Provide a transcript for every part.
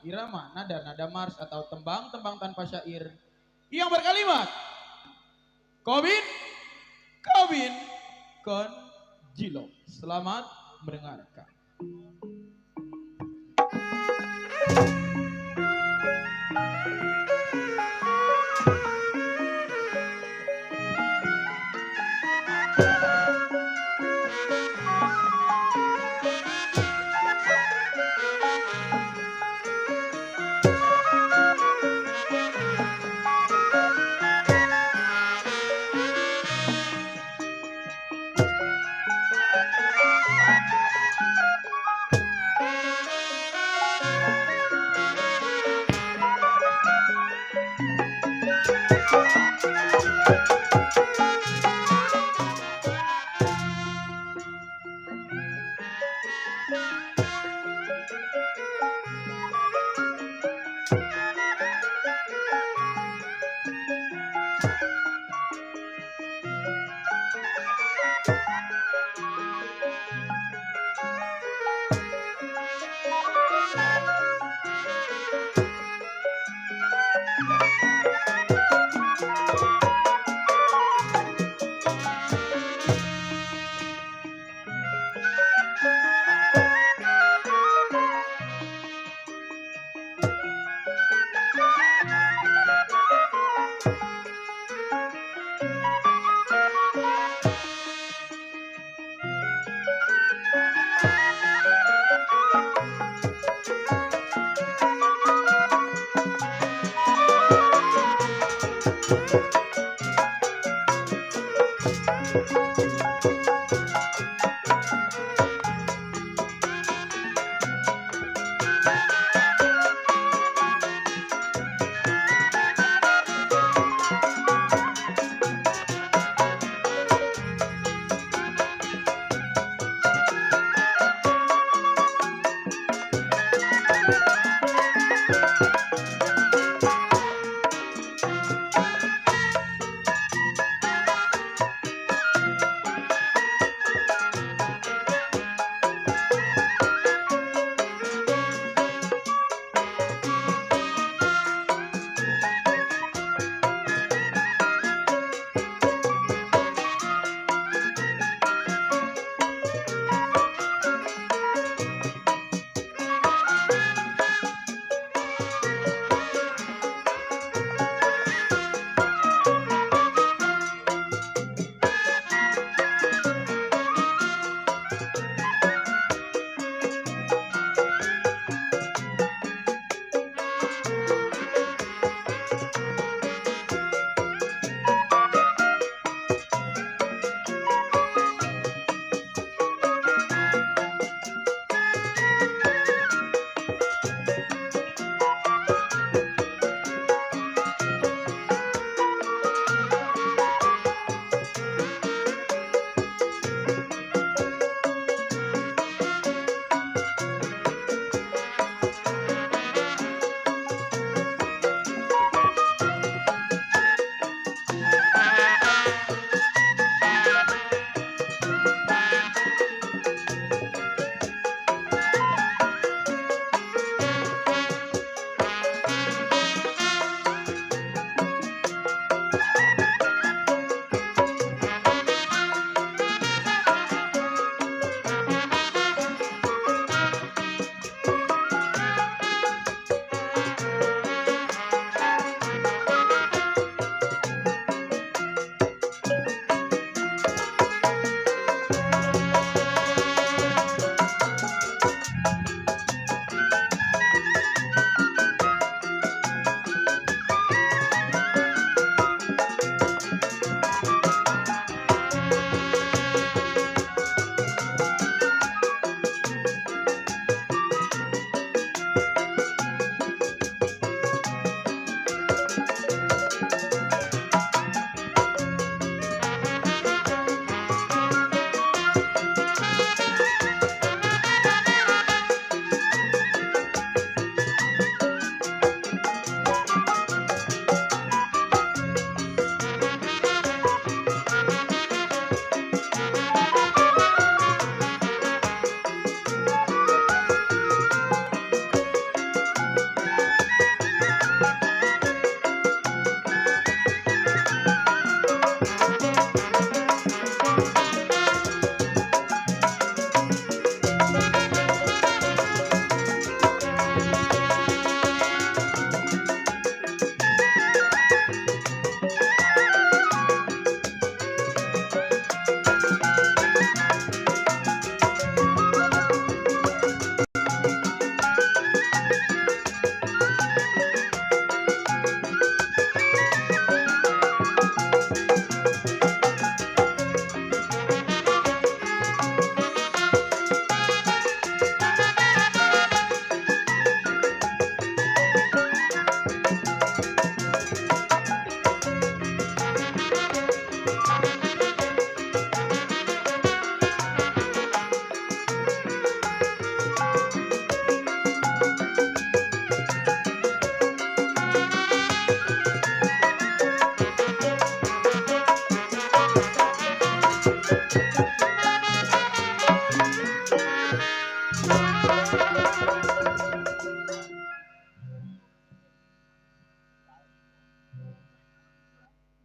irama, nada mars atau tembang-tembang tanpa syair yang berkalimat Kobin, Kobin, Kon, Jilo. Selamat mendengarkan.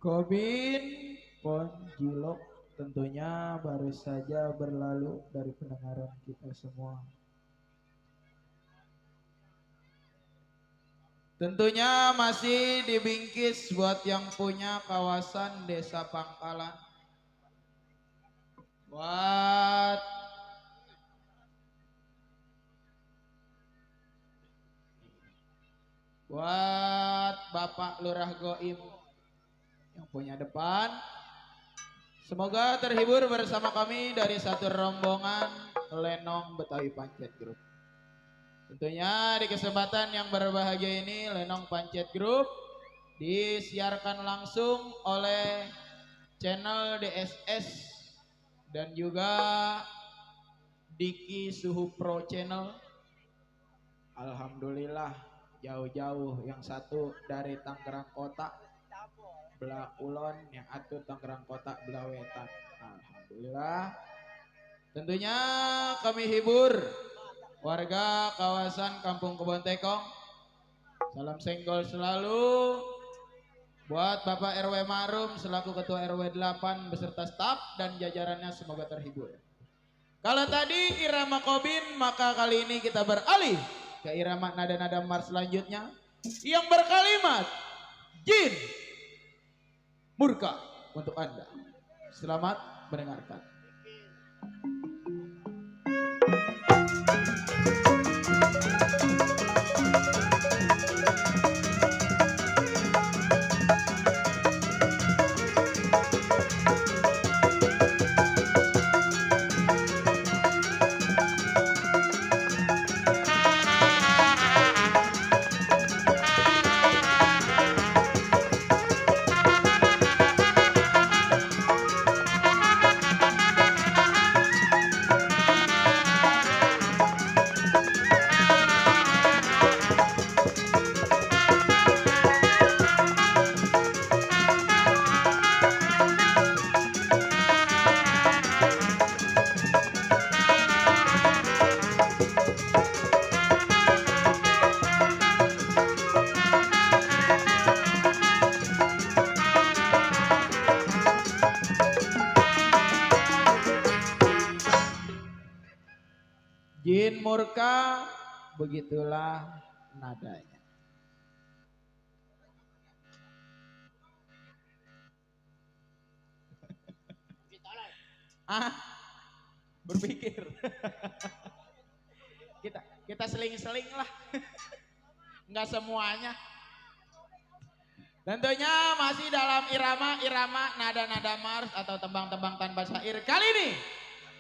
Kobin Ponjilok tentunya baru saja berlalu dari pendengaran kita semua. Tentunya masih dibingkis buat yang punya kawasan Desa Pangkalan. Buat Bapak Lurah Goim yang punya depan. Semoga terhibur bersama kami dari satu rombongan Lenong Betawi Pancet Group. Tentunya di kesempatan yang berbahagia ini Lenong Pancet Group disiarkan langsung oleh channel DSS dan juga Diki Suhu Pro Channel. Alhamdulillah jauh-jauh, yang satu dari Tangerang Kota belah Ulon, yang satu Tangerang Kota belah Wetan. Alhamdulillah. Tentunya kami hibur warga kawasan Kampung Kebon Tekong. Salam senggol selalu buat Bapak RW Marum selaku Ketua RW 8 beserta staf dan jajarannya, semoga terhibur. Kalau tadi irama Kobin, maka kali ini kita beralih ke irama nada-nada mars selanjutnya yang berkalimat Jin Murka untuk Anda. Selamat mendengarkan. Jin Murka, begitulah nadanya. Berpikir. kita seling-seling lah. Enggak semuanya. Tentunya masih dalam irama nada-nada mars atau tembang-tembang tanpa syair. Kali ini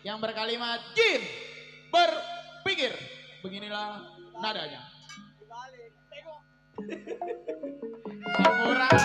yang berkalimat Jin berpikir, beginilah nadanya. Murah.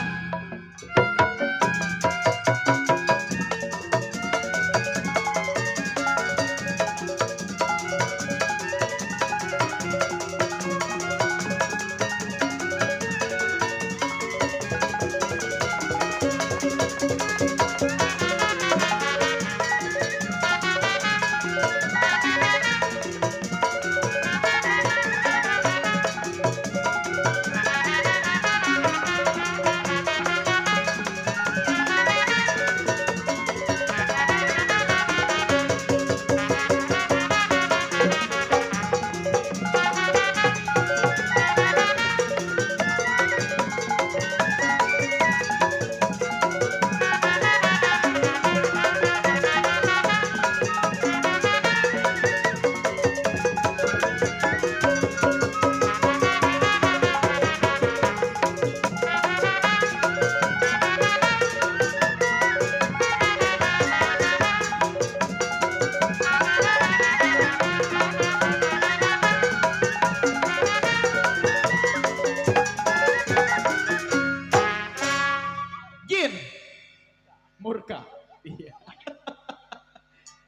Murka. Iya.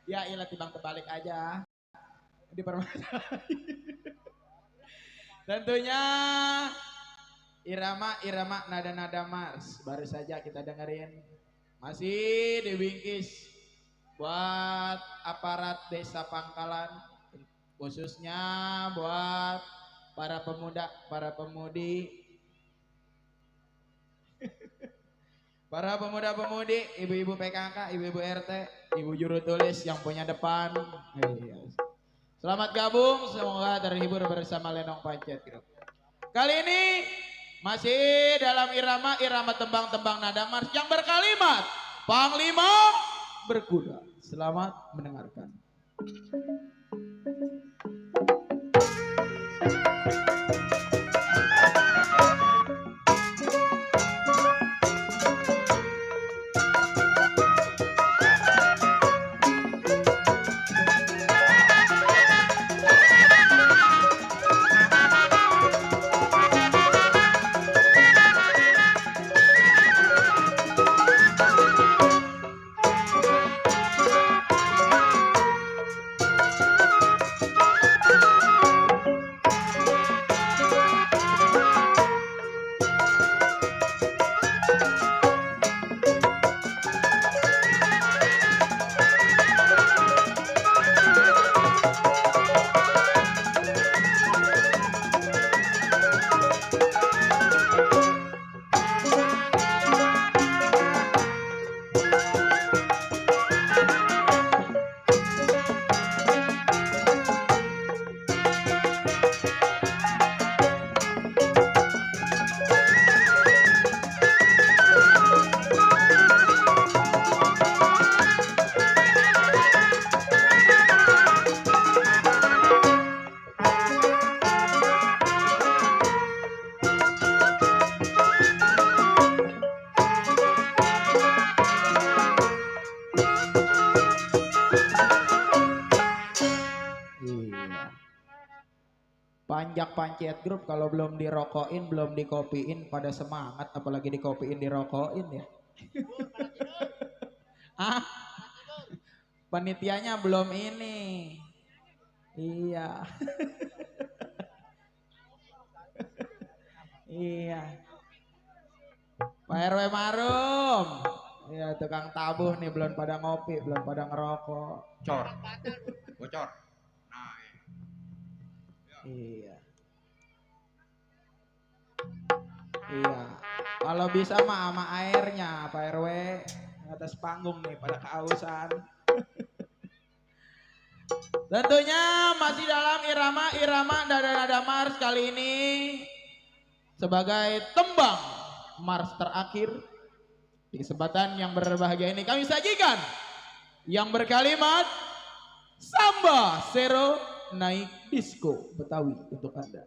Ya ilah tibang terbalik aja. Dipermasalahin. Tentunya irama nada-nada mars baru saja kita dengerin. Masih dibingkis buat aparat Desa Pangkalan, khususnya buat para pemuda, para pemudi. Para pemuda-pemudi, ibu-ibu PKK, ibu-ibu RT, ibu juru tulis yang punya depan. Selamat gabung, semoga terhibur bersama Lenong Pancet Group. Kali ini masih dalam irama tembang-tembang nada mars yang berkalimat Panglima berkuda. Selamat mendengarkan. Panjak Pancet Group kalau belum dirokokin, belum dikopiin pada semangat, apalagi dikopiin dirokokin ya. Ah, panitianya belum ini. Iya. Iya. Pak RW Marum. Iya, tukang tabuh nih belum pada ngopi, belum pada ngerokok. Bocor. Bocor. Iya. Iya. Kalau bisa mah sama airnya Pak RW atas panggung nih pada kehausan. Tentunya masih dalam irama nada-nada mars kali ini sebagai tembang mars terakhir di kesempatan yang berbahagia ini kami sajikan yang berkalimat Samba Sero Naik Disco Betawi untuk Anda.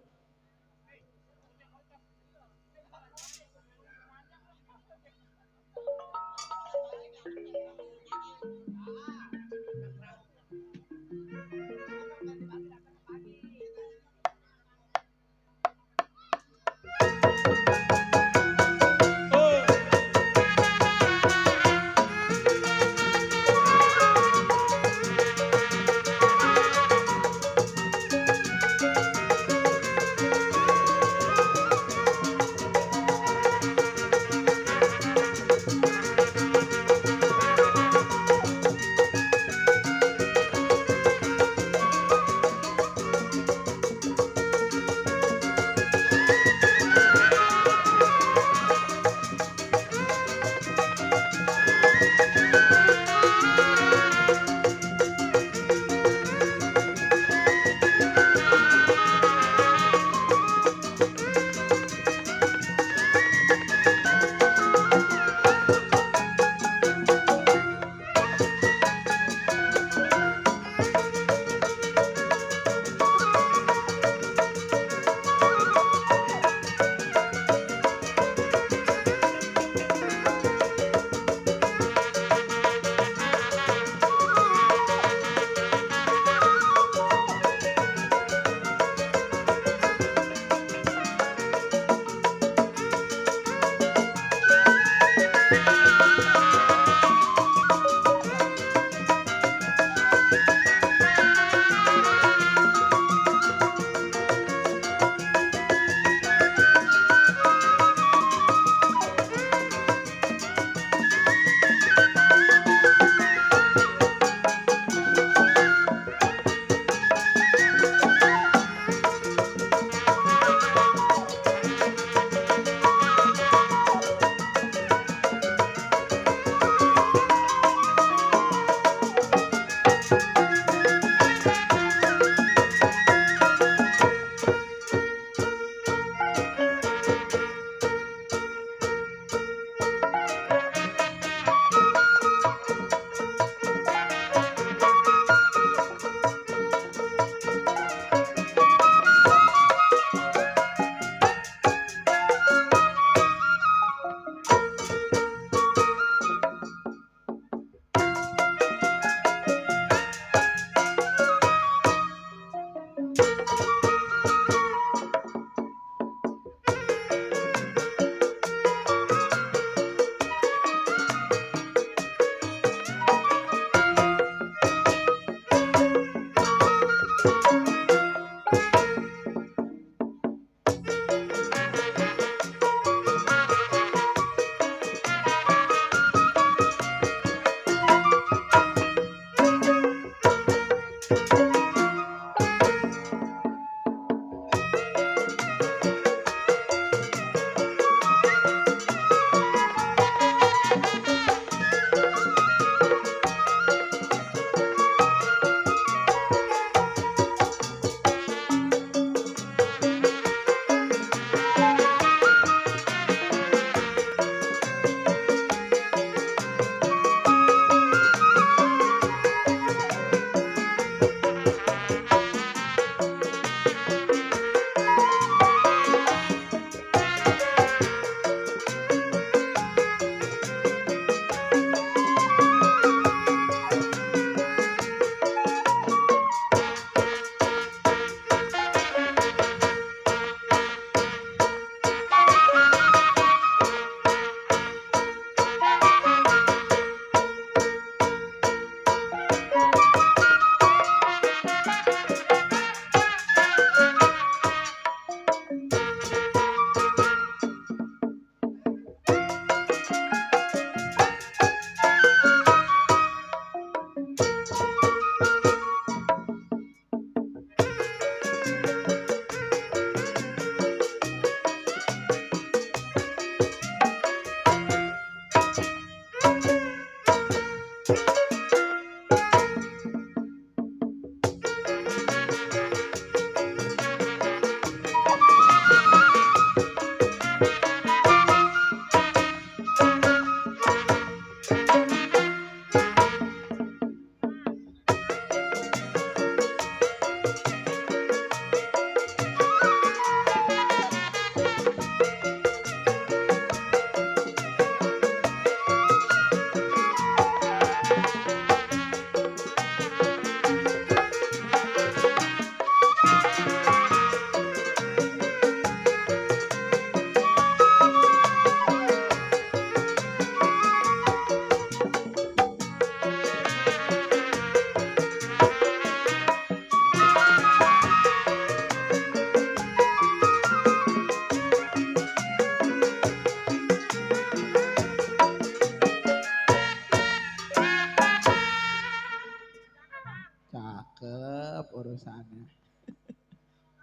Cakep urusannya.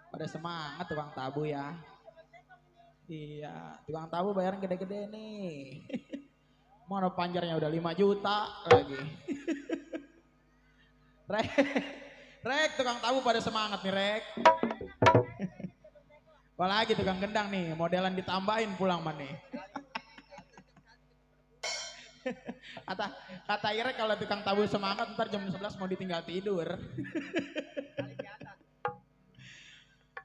Pada semangat tukang tabu ya. Iya, tukang tabu bayaran gede-gede nih. Mana panjarnya udah 5 juta lagi. Rek, rek tukang tabu pada semangat nih rek. Apalagi tukang gendang nih, modelan ditambahin pulang mah nih. Kata Irek kalau tukang tabu semangat ntar jam 11 mau ditinggal tidur.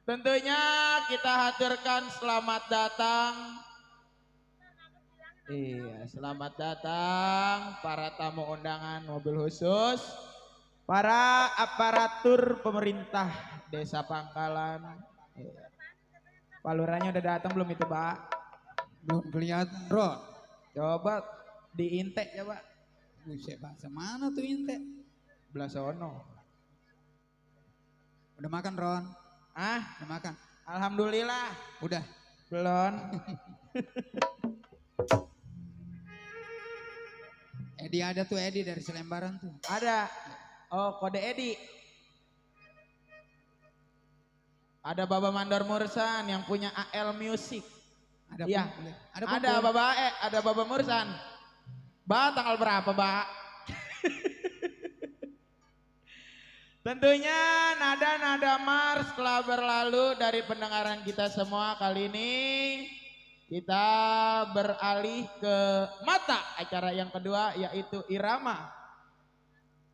Tentunya kita haturkan selamat datang. Iya, selamat datang para tamu undangan mobil khusus, para aparatur pemerintah Desa Pangkalan. Iya. Pak Lurahnya udah datang belum itu, Pak? Belum kelihatan, Ron. Coba diintek coba. Buset, bahasa mana tuh inte? Belah sono. Udah makan, Ron? Ah, Udah makan? alhamdulillah. Udah. Belum. Edi ada tuh, Edi dari Selembaran tuh. Ada. Oh, kode Edi. Ada Baba Mandor Mursan yang punya AL Music. Ada Iya. Ada Baba ada Baba Mursan. Ba, tanggal berapa, Ba? Tentunya nada-nada Mars telah berlalu dari pendengaran kita semua. Kali ini kita beralih ke mata acara yang kedua, yaitu irama.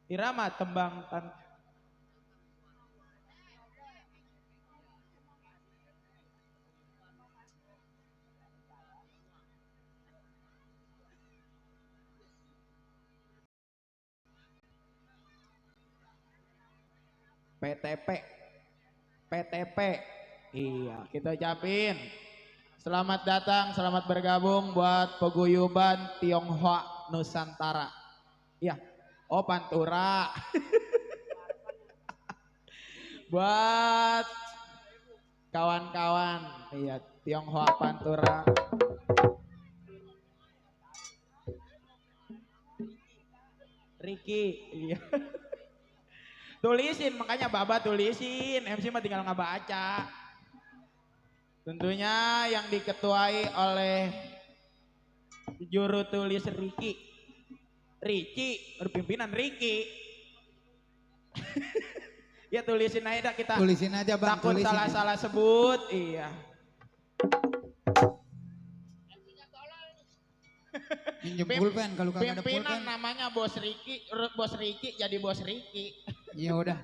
Irama tembang PTP. Iya, kita ucapin selamat datang, selamat bergabung buat paguyuban Tionghoa Nusantara. Iya. Oh, Pantura. Buat kawan-kawan, iya, Tionghoa Pantura. Ricky, iya. Tulisin, makanya Baba tulisin, MC mah tinggal ngebaca. Tentunya yang diketuai oleh juru tulis Ricky. Pimpinan Ricky. Ya tulisin aja dah kita. Tulisin aja, Bang. Takut salah-salah sebut, iya. Pinjem pulpen kalau kagak ada pulpen. Pimpinan namanya Bos Ricky jadi Bos Ricky. Iya udah.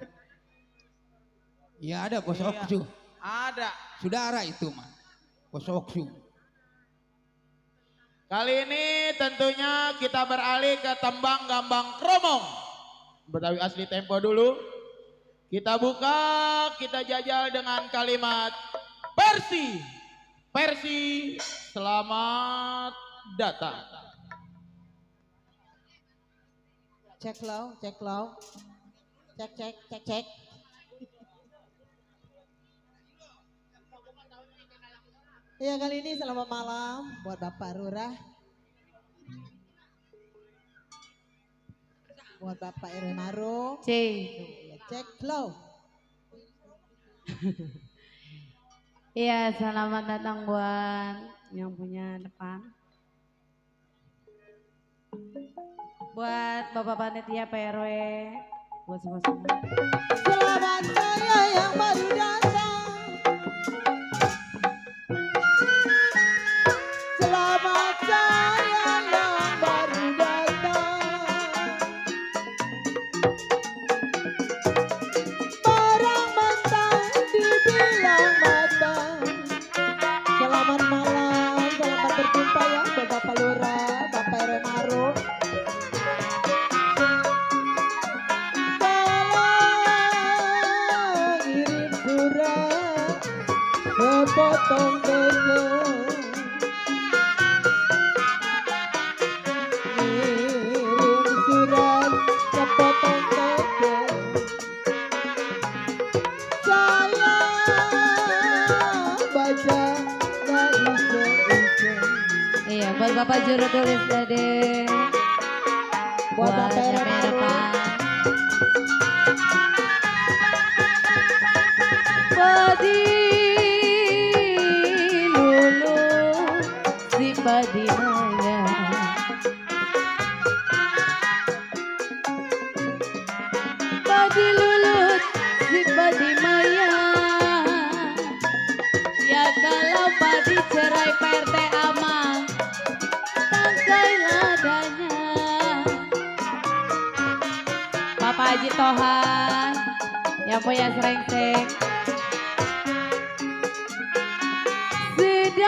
Iya ada Bos Iya. Oksu. Ada. Saudara itu mah. Bos Oksu. Kali ini tentunya kita beralih ke tembang gambang kromong. Betawi asli tempo dulu. Kita buka, kita jajal dengan kalimat Persi, selamat datang. Cek low. Cek. Iya, kali ini selamat malam buat Bapak Lurah. Buat Bapak RW Marung. Cek low. Iya, selamat datang buat yang punya depan. Buat Bapak Panitia PRW, buat semua-semua. Selamat saya yang baru datang. Selamat saya yang baru datang. Barang mentah dibilang matang. Selamat malam, selamat berjumpa ya Bapak Lurah, Bapak RW Maru. Sepotong teke ngirim surat sepotong teke saya baca gak iseng-iseng. Iya, buat Bapak Juru Tulis Dede. Buat Bapak RW Maru. Padi lulu si padi maya. Padi lulut si padi maya. Ya kalau padi cerai PRT aman, tangkai ladanya. Bapak Haji Tohan yang punya serengseng sedang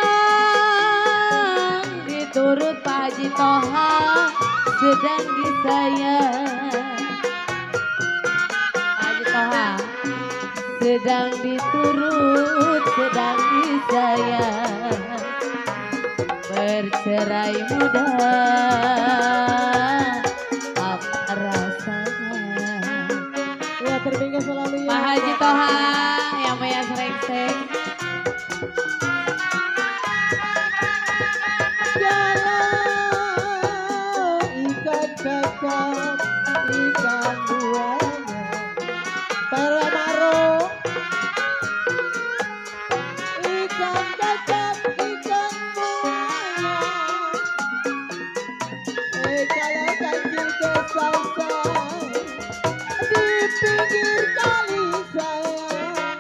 diturut Pak Haji Toha, sedang disayang Pak Haji Toha, sedang diturut, sedang disayang, bercerai muda apa rasanya. Ya terpinggir selalu ya Pak Haji Toha yang punya serengseng. Jalan ikan kakap ikan buahnya para maro ikan kakap ikan buahnya kalau kancil ke salsa di pinggir kali sayang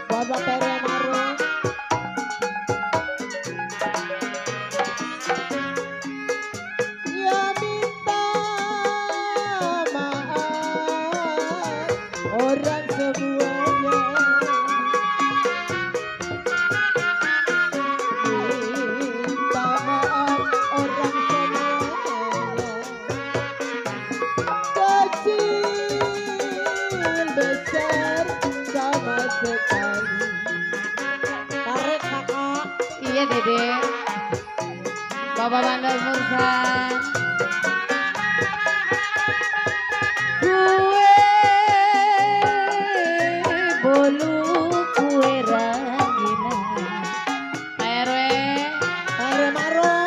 Bapak para maro. Ya minta maaf orang semuanya. Minta maaf orang semuanya. Kecil besar sama sekali. Tarik kakak. Iya Dede. Bapak Bandar Mursan. Kue bolu kue ranginan. Pak RW. Para maro.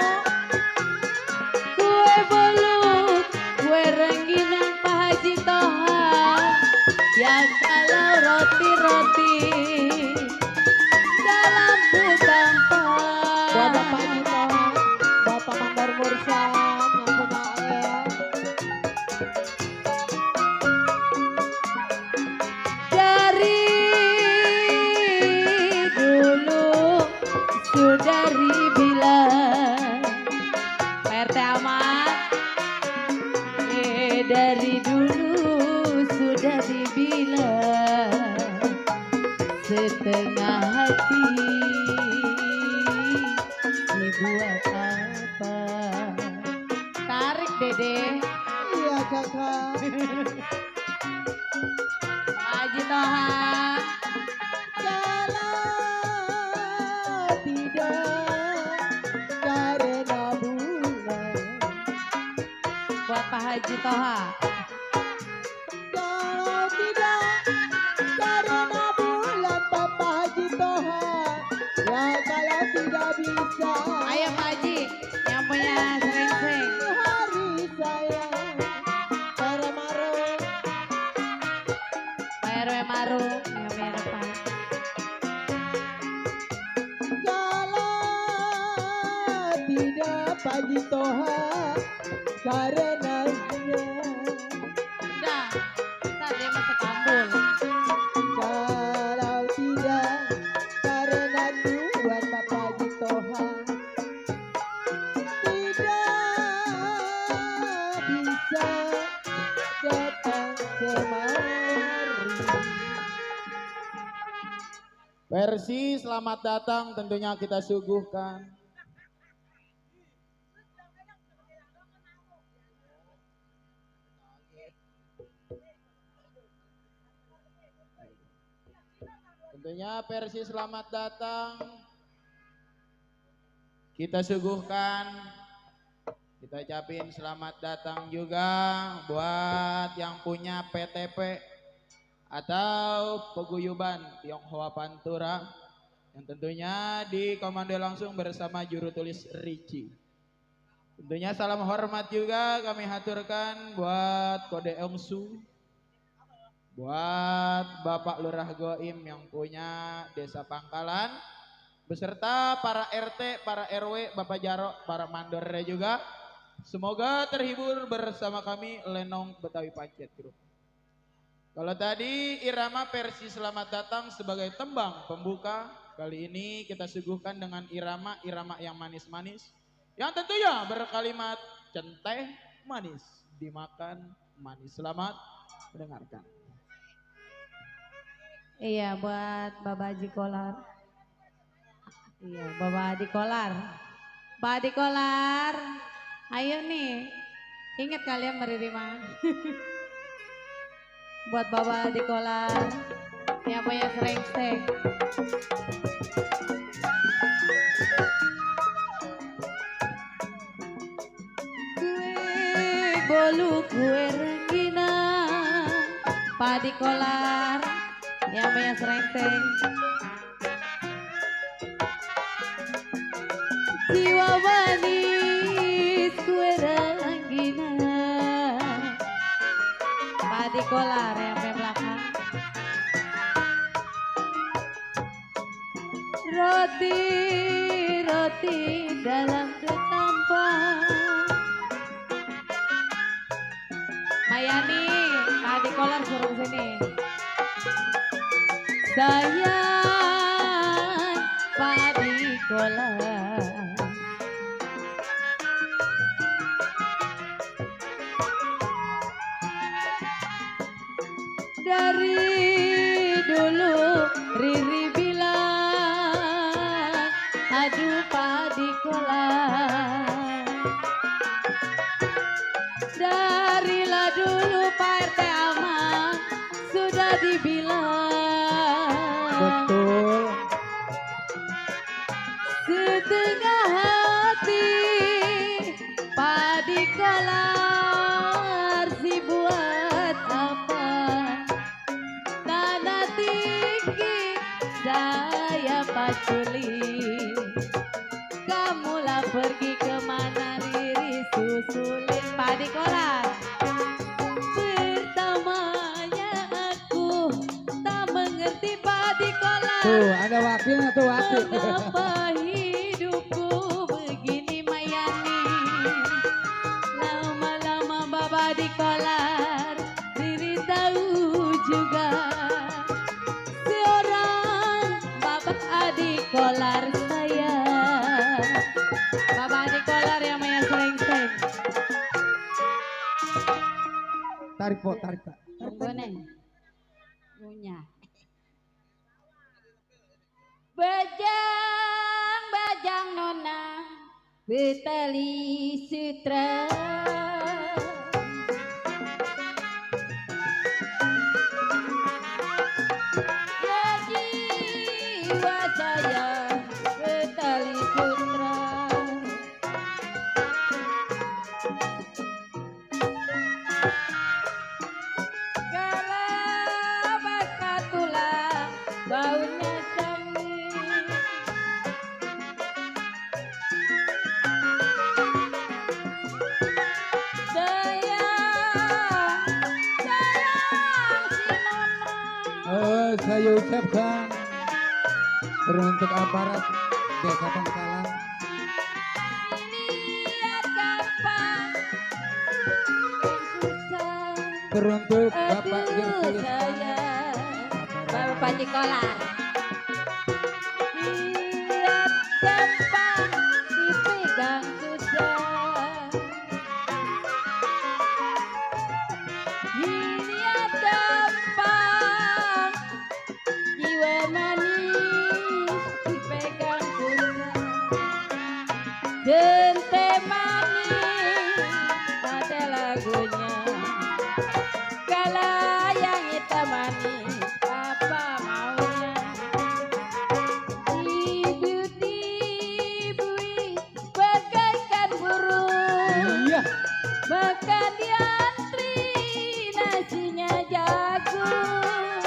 Kue bolu kue ranginan Pak Haji Toha. Ya kalau roti-roti dalam kutampak. Buat Bapak Nito, Bapak Mandar Mursan yang punya Dari dulu sudah dibilang PRT aman. Dari dulu sudah dibilang setengah hati dibuat apa. Tarik Dede. Iya kakak. Haji Toha. Kalau tidak karena bulan. Buat Pak Haji Toha. Kalau tidak karena bulan Bapak Haji Toha. Ya kalau tidak bisa. Ayo Pak Haji yang punya serengseng. Hari saya para maro. Pak RW Maru yang punya depan. Kalau tidak Pak Haji Toha karenanya Udah, ntar dia masuk ambul. kalau tidak karena Tuhan Bapak Haji Toha tidak bisa datang kemari. Versi selamat datang tentunya kita suguhkan. Tentunya versi selamat datang kita suguhkan. Kita ucapin selamat datang juga buat yang punya PTP atau peguyuban Tionghoa Pantura yang tentunya dikomando langsung bersama juru tulis Ricci. Tentunya salam hormat juga kami haturkan buat Kode Ongsu, buat Bapak Lurah Goim yang punya Desa Pangkalan, beserta para RT, para RW, Bapak Jarok, para mandornya juga. Semoga terhibur bersama kami Lenong Betawi Pancet Group. Kalau tadi irama versi selamat datang sebagai tembang pembuka, kali ini kita suguhkan dengan irama yang manis-manis, yang tentunya berkalimat centeh manis dimakan manis. Selamat mendengarkan. Iya, buat Bapak Haji Kolar. Iya, Bapak Haji Kolar. Pak Haji Kolar, ayo nih. Ingat kalian menerima. Buat Bapak Haji Kolar, yang punya Srengseng. Gue bolu gue rengginang, Pak Haji Kolar, yang punya Srengseng. Jiwa manis gue rengginang, Pak Haji Kolar yang punya belakang. Roti dalam ketambang. Mayani, Pak Haji Kolar suruh sini. Sayang Pak Haji Kolar, dari dulu Riri bilang, aduh Pak Haji Kolar. Darilah dulu Pak RT Aman sudah dibilang. Betul. Setengah hati Pak Haji Kolar, si buat apa tanah tinggi saya paculi. Kamulah pergi kemana Riri susulin. Pak Haji Kolar, pertamanya aku tak mengerti Pak Haji Kolar. Tuh, ada wakilnya tuh wakil. Mengapa hidupku begini Mayani? Lama-lama Bapak Haji Kolar, Riri tahu juga. Seorang Bapak Haji Kolar saya, Bapak Haji Kolar yang main Srengseng. Tarik po, tarik Pak. Tunggu nih, punya. Bajang nona betali sutra, ya jiwa saya betali sutra. Kalau bakat tulang baunya canggih. Saya ucapkan teruntuk aparat Desa Pangkalan. Lihat gampang teruntuk Bapak Aduh Gertus sayang Bapak Jikolar. Lihat gampang dipegang susah. Lihat gampang jiwa manis dipegang susah. Gente manis ada lagunya. Kalau yang hitam manis apa maunya? Tibu-tibui bagaikan burung. iya Makan diantri nasinya jagung.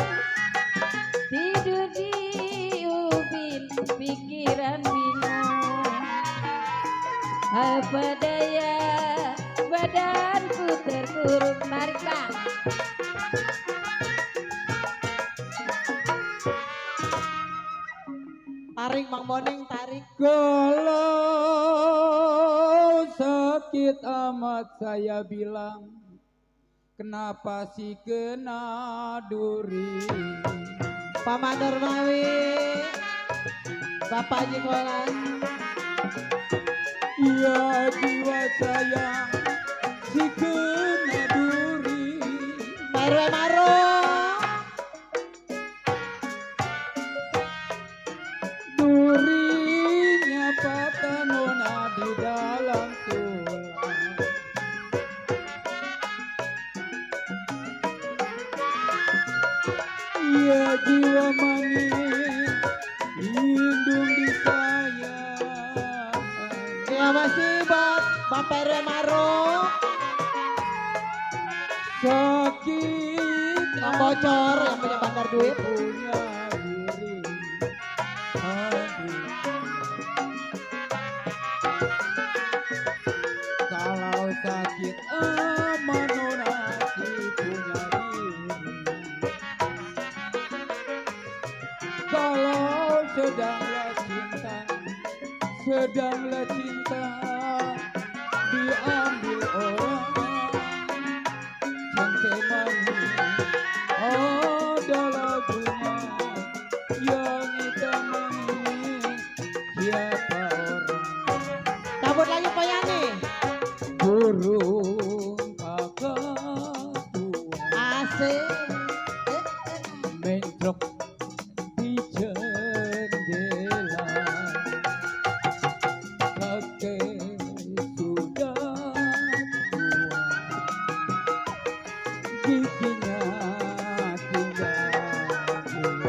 Tidur di ubin pikiran bingung. Apa daya badanku terkurung. Tarik Bang. Tarik Mang Boning, tarik. kalau sakit amat saya bilang kenapa sih kena duri. Paman Dermawi, Bapak Jikolan. Ya jiwa sayang si kena duri. Pak RW Maro, Durinya patah nona di dalam tulang. Ya jiwa manis lindung di sayang. ya masih Bapak RW Maro. Sakit Yang bocor, yang punya bandar duit. punya diri. Aduh. Kalau sakit aman nona si punya diri. Kalau sedanglah cinta diambil orang. Gente manis ada lagunya yang hitam manis siapa orang. Cabut lagi Pak Yani. Burung kakak tua Asik. mentrok di jendela. Kakek sudah tua, giginya tinggal dua.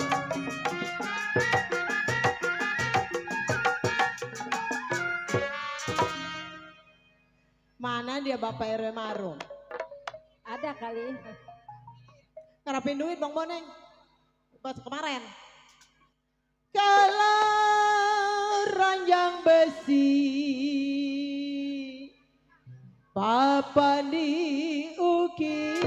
Mana dia Bapak RW Maro? Ada kali. Ngarapin duit Bang Boneng. Buat kemarin. Kalau ranjang besi Papa diukir.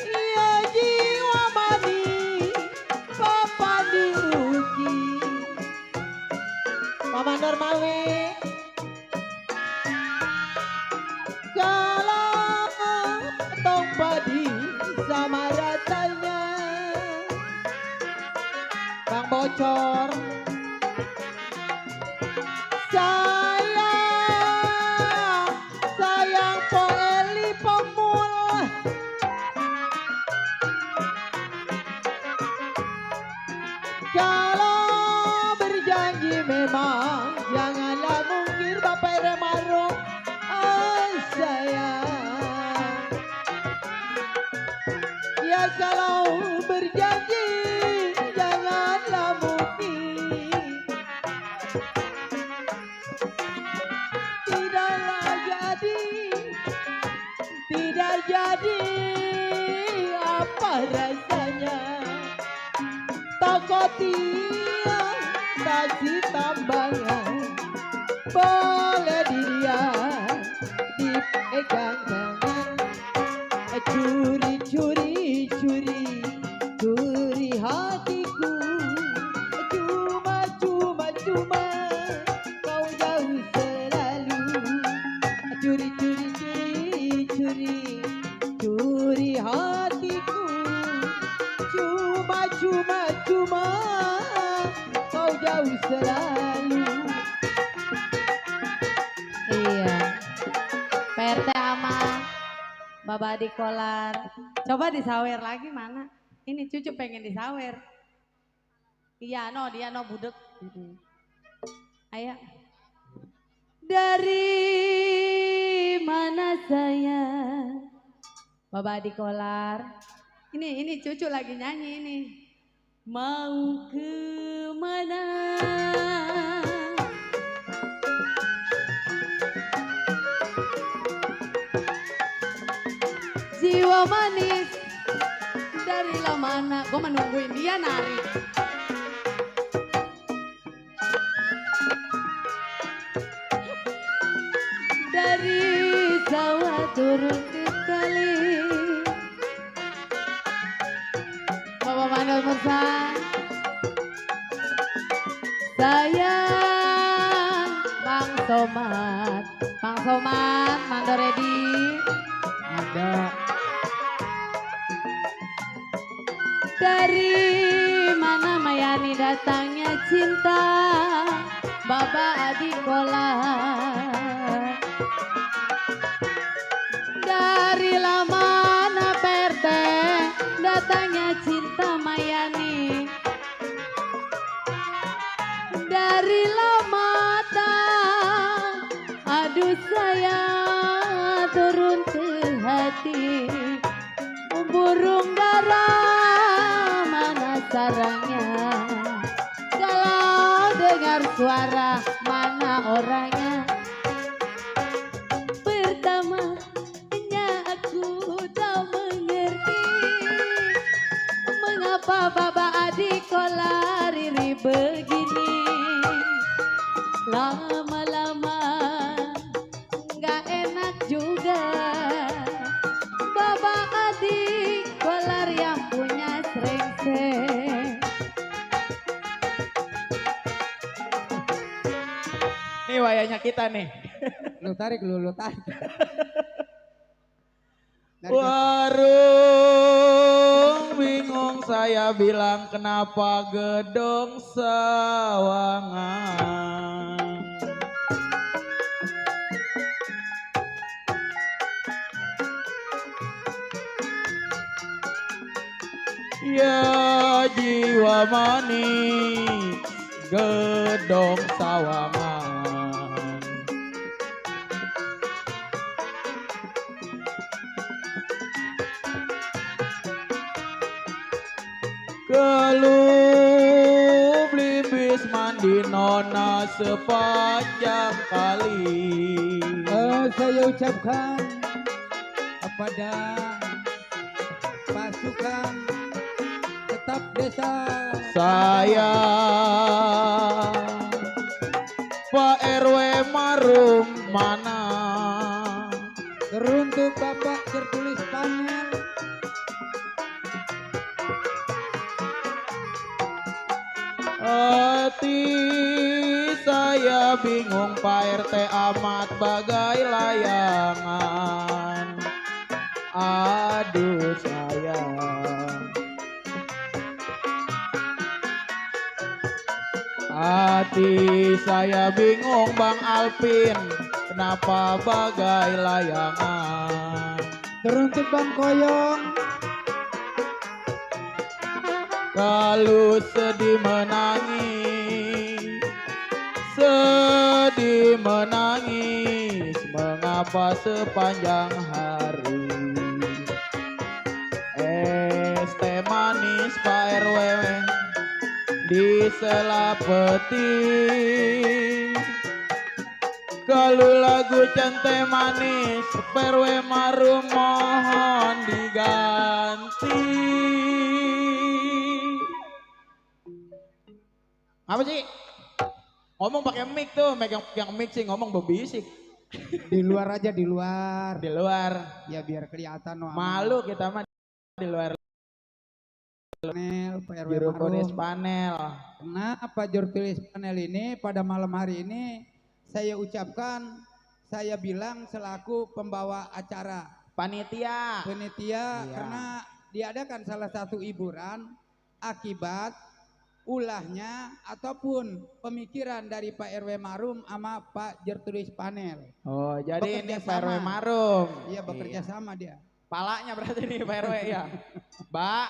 Iya jiwa manis Papa diukir. Paman Dermawi. Kalau tong padi sama ratanya Bang bocor. Sayang Po Eli pemul. Kalau berjanji memang janganlah mungkir Bapak Remaro. Oh sayang, ya kalau berjanji janganlah mungkir. Tidak jadi apa rasanya. Toko tiang kasih tambangan boleh dilihat dipegang tangan. Curi hatiku. Cuma kau jauh cuma kau jauh selalu. Iya. PRT sama Bapak Adi Kolar. Coba disawer lagi mana? Ini cucu pengen disawer. Iya no, dia no budek. Ayo. Dari mana saya? Bapak Adi Kolar. Ini cucu lagi nyanyi ini. Mau ke mana? Jiwa manis dari mana? Gue menungguin dia nari. Dari sawah turun ke kali. Bapak Mandor pesan. Sayang Bang Somat. Bang Somat, Mandor ready. Ada. Dari mana Mayani datangnya cinta Baba Adi Kolar. Dari mana Perte datangnya cinta Mayani. Dari mata aduh sayang turun ke hati. Burung dara mana sarangnya. Kalau dengar suara mana orangnya. Pertamanya aku tak mengerti mengapa Baba Adi Kolar iri begini. Lama-lama nggak enak juga. Baba Adi Kolar yang punya srengseng. Nih wayanya kita nih. Lu tarik. Warung bingung saya bilang kenapa gedong sawangan. Ya jiwa manis gedong sawangan. Keluh blibis mandi nona sepanjang kali. Saya ucapkan kepada pasukan tetap desa Saya Pak RW Marum mana. teruntuk Bapak tertulis panel. Hati saya bingung Pak RT amat bagai layangan. Aduh sayang. Hati saya bingung Bang Alvin, kenapa bagai layangan. Teruntuk Bang Koyong. Kalau sedih menangis, mengapa sepanjang hari. Es teh manis Pak RW di sela peti. Kalau lagu centeh manis Pak RW Marum mohon diganti. Apa sih? Ngomong pakai mic tuh, megang mic sih ngomong berbisik. Di luar aja, di luar. Di luar. Ya biar kelihatan. Malu kita mah di luar. Panel PRW Juru tulis Marum. panel. Kenapa juru tulis panel ini pada malam hari ini saya ucapkan, saya bilang selaku pembawa acara Panitia. penitia Iya. karena diadakan salah satu hiburan akibat ulahnya ataupun pemikiran dari Pak RW Marum sama Pak Jertulis Panel. Oh, jadi ini Bekerja Pak RW sama. Marum. Iya, bekerja sama dia. Palanya berarti nih Pak RW ya. Mbak,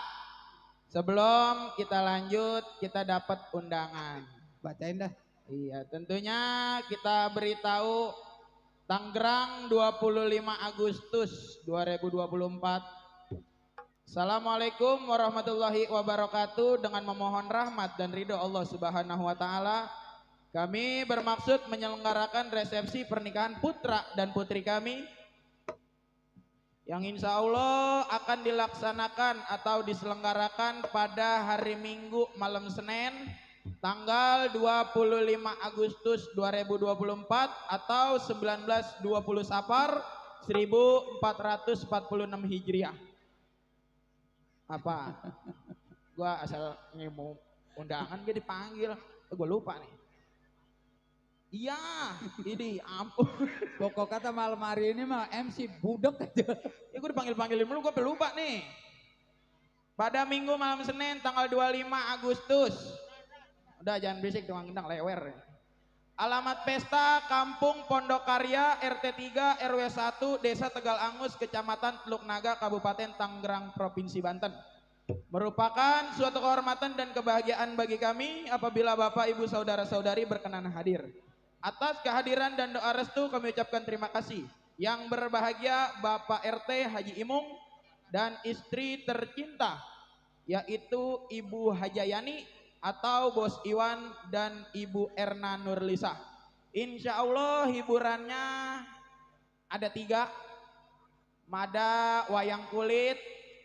sebelum kita lanjut, kita dapat undangan. Bacain dah. Iya, tentunya kita beritahu Tangerang 25 Agustus 2024. Assalamualaikum warahmatullahi wabarakatuh. Dengan memohon rahmat dan ridho Allah Subhanahu wa taala, kami bermaksud menyelenggarakan resepsi pernikahan putra dan putri kami yang insya Allah akan dilaksanakan atau diselenggarakan pada hari Minggu malam Senin tanggal 25 Agustus 2024 atau 1920 Safar 1446 Hijriah. Apa? Gua asal ngemu undangan gue dipanggil, gue lupa nih. Iya, ini ampun. Pokok kata malam hari ini mah MC budek aja. Ya gue dipanggil-panggilin mulu, gue lupa nih. Pada Minggu malam Senin tanggal 25 Agustus. Udah jangan berisik dong, gendang lewer. Alamat pesta Kampung Pondok Karya RT 3 RW 1 Desa Tegal Angus Kecamatan Teluk Naga Kabupaten Tangerang Provinsi Banten. Merupakan suatu kehormatan dan kebahagiaan bagi kami apabila Bapak Ibu saudara-saudari berkenan hadir. Atas kehadiran dan doa restu kami ucapkan terima kasih. Yang berbahagia Bapak RT Haji Imung dan istri tercinta yaitu Ibu Hajayani atau Bos Iwan dan Ibu Erna Nurlisa. Insya Allah hiburannya ada 3. Ada wayang kulit,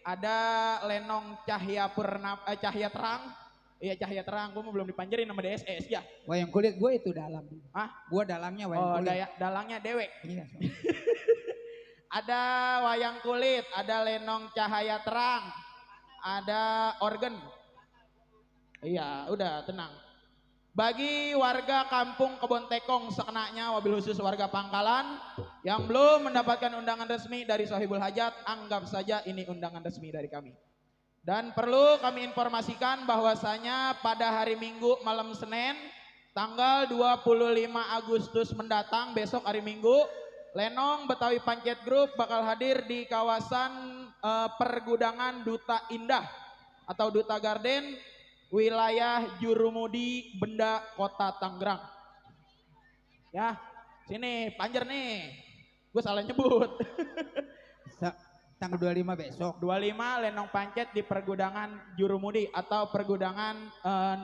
ada lenong cahaya terang. Iya cahaya terang, gue belum dipanjerin sama DSS ya. Wayang kulit gue itu dalam. Hah? Gue dalangnya wayang kulit. Dalangnya dewek. Iya. Ada wayang kulit, ada lenong cahaya terang, ada organ. Iya, udah tenang. Bagi warga kampung Kebon Tekong sekenanya, wabil khusus warga Pangkalan yang belum mendapatkan undangan resmi dari Sohibul Hajat, anggap saja ini undangan resmi dari kami. Dan perlu kami informasikan bahwasanya pada hari Minggu malam Senin tanggal 25 Agustus mendatang, besok hari Minggu, Lenong Betawi Pancet Group bakal hadir di kawasan pergudangan Duta Indah atau Duta Garden, wilayah Jurumudi, Benda, Kota Tangerang. Ya, sini panjer nih. Gue salah nyebut. Tanggal 25 besok. 25 Lenong Pancet di pergudangan Jurumudi atau pergudangan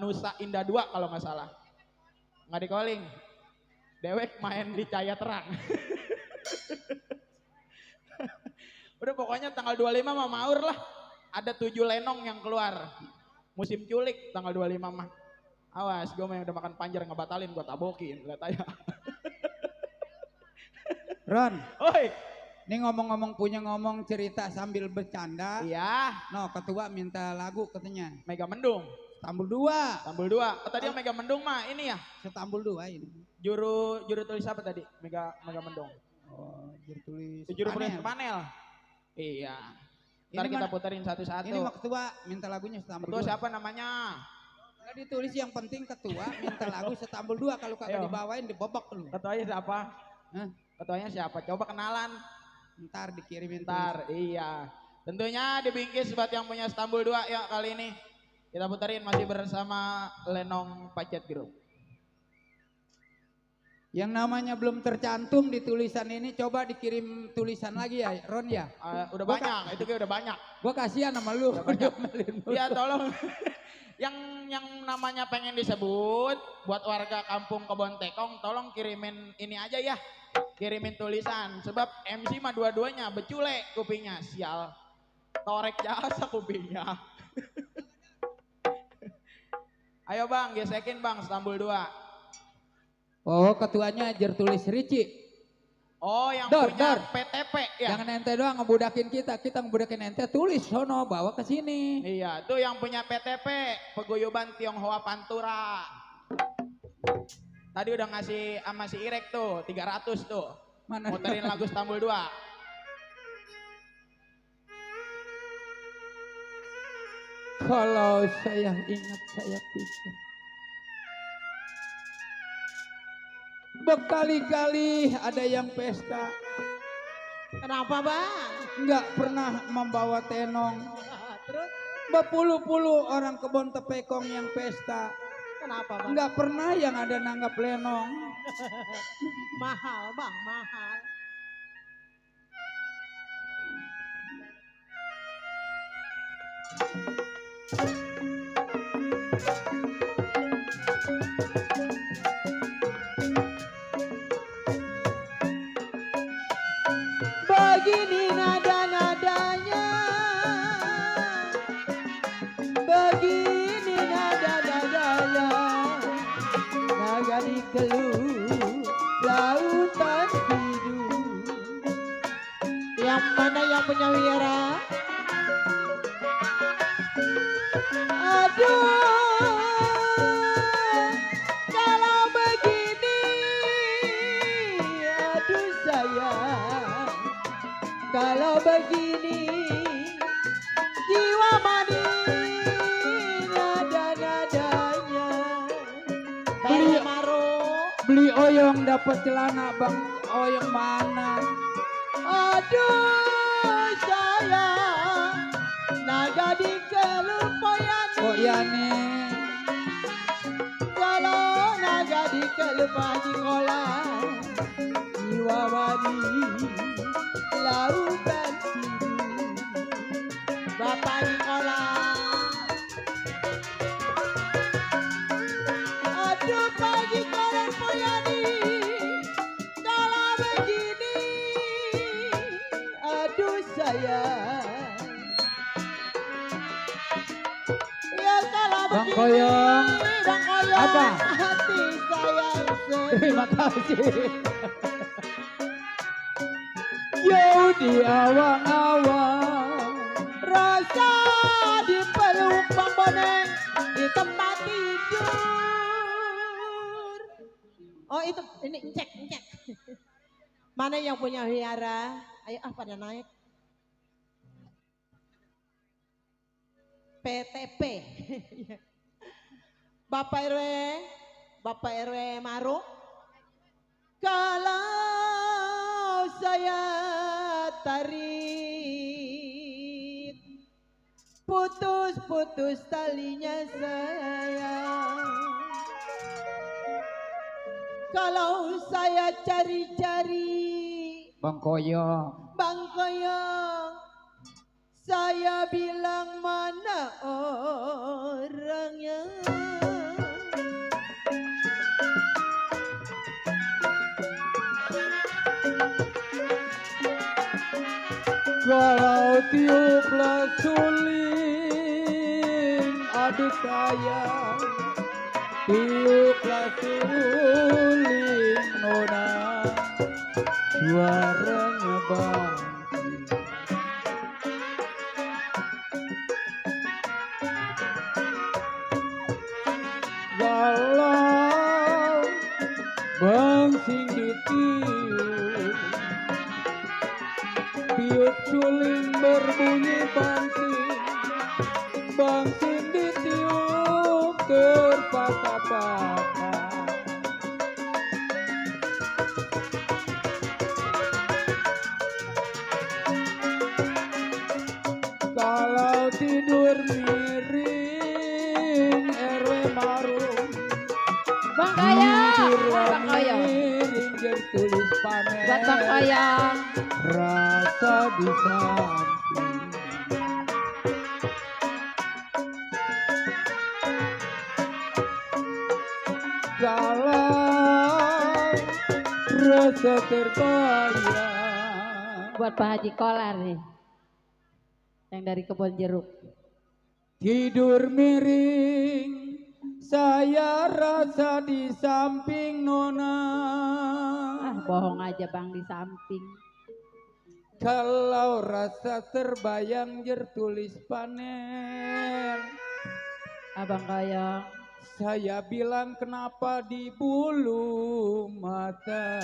Nusa Indah 2 kalau nggak salah. Nggak di calling. Dewek main di cahaya terang. Udah pokoknya tanggal 25 mah maur lah. Ada 7 lenong yang keluar. Musim culik tanggal 25 mah. Awas, gue mah yang udah makan panjer ngebatalin, gue tabokin, lihat aja. Ron, Oi, ini ngomong-ngomong punya ngomong cerita sambil bercanda. iya, No, ketua minta lagu katanya. Mega Mendung, Stambul 2. Tambul 2. Oh, tadi yang Mega Mendung mah ini ya. Stambul 2 ini. Juru tulis apa tadi? Mega Mendung. Oh, juru tulis. Juru tulis panel. panel. Iya. Ntar Ini kita mana- puterin satu-satu. Ini Mak Ketua minta lagunya Stambul Ketua 2. siapa namanya? Nggak ditulis, yang penting ketua minta lagu Stambul 2, kalau kagak Ayo. dibawain dibobok lu. Ketuanya siapa? Hah? Ketuanya siapa? Coba kenalan. Ntar dikirimin Ntar, iya. Tentunya dibingkis buat yang punya Stambul 2 ya kali ini. Kita puterin masih bersama Lenong Pancet Group. Yang namanya belum tercantum di tulisan ini, coba dikirim tulisan lagi ya, Ron ya. Udah Gua banyak, itu kayak udah banyak. Gua kasihan sama lu. Udah banyak. Diomelin mulu. Iya tolong. yang namanya pengen disebut buat warga kampung Kebon Tekong, tolong kirimin ini aja ya. Kirimin tulisan. Sebab MC mah dua-duanya becule kupingnya, sial. Torek jasa kupingnya. Ayo bang, gesekin bang Stambul 2. Oh, ketuanya Jertulis Ricci. Oh yang Dor, punya Dor. PTP ya. Jangan ente doang ngebudakin kita ngebudakin ente, tulis sono bawa ke sini. Iya, tuh yang punya PTP, Peguyuban Tionghoa Pantura. Tadi udah ngasih sama si Irek tuh, 300 tuh. Mana? Muterin lagu Stambul 2. Kalau saya ingat saya pikir berkali-kali ada yang pesta Kenapa bang? nggak pernah membawa tenong. Terus Berpuluh-puluh orang kebon tepekong yang pesta kenapa bang? nggak pernah yang ada nanggap lenong. Mahal bang, mahal. Begini nada-nadanya, begini nada-nadanya, naga di keluh lautan hidup. Yang mana yang punya Wira? Aduh, kalau begini, aduh sayang, kalau begini, jiwa manis nada-nadanya. Beli- Maro, Beli oyong dapat celana bang, oyong mana? aduh sayang, naga di kelupoyani. Kok yani? Kalau naga di kelupoyani kolam, jiwa manis lautan hidup. Bapak di kolam, aduh pagi kolam poyani, kalau begini, aduh sayang. Ya kalau Bang begini, Koyong. Bang Koyong, Apa? hati sayang Terima kasih. Jauh di awang-awang, rasa di pelumpang boneng di tempat tidur. Oh itu, ini cek. Mana yang punya Wira? Ayo pada naik. PTP. Bapak RW Maru. Kalau saya tarik, putus talinya sayang. Kalau saya cari-cari, Bang Koyong. Bang Koyong, saya bilang mana orangnya? Kalau tiuplah suling adik saya, tiuplah suling nona, suaranya bang. Galau bangsing ditiup, tiup suling berbunyi bangsing ditiup terpatah-patah. Kalau tidur miring RW Marum, Bang Koyong, tidurlah Bang Koyong. miring tertulis panen. Buat Bang Koyong. Rasa di samping, kalau rasa terbayang, Buat Pak Haji Kolar nih. Yang dari kebun jeruk. tidur miring saya rasa di samping nona. Bohong aja bang di samping. Kalau rasa terbayang jer tulis panen. Abang Koyong. Saya bilang kenapa di bulu mata.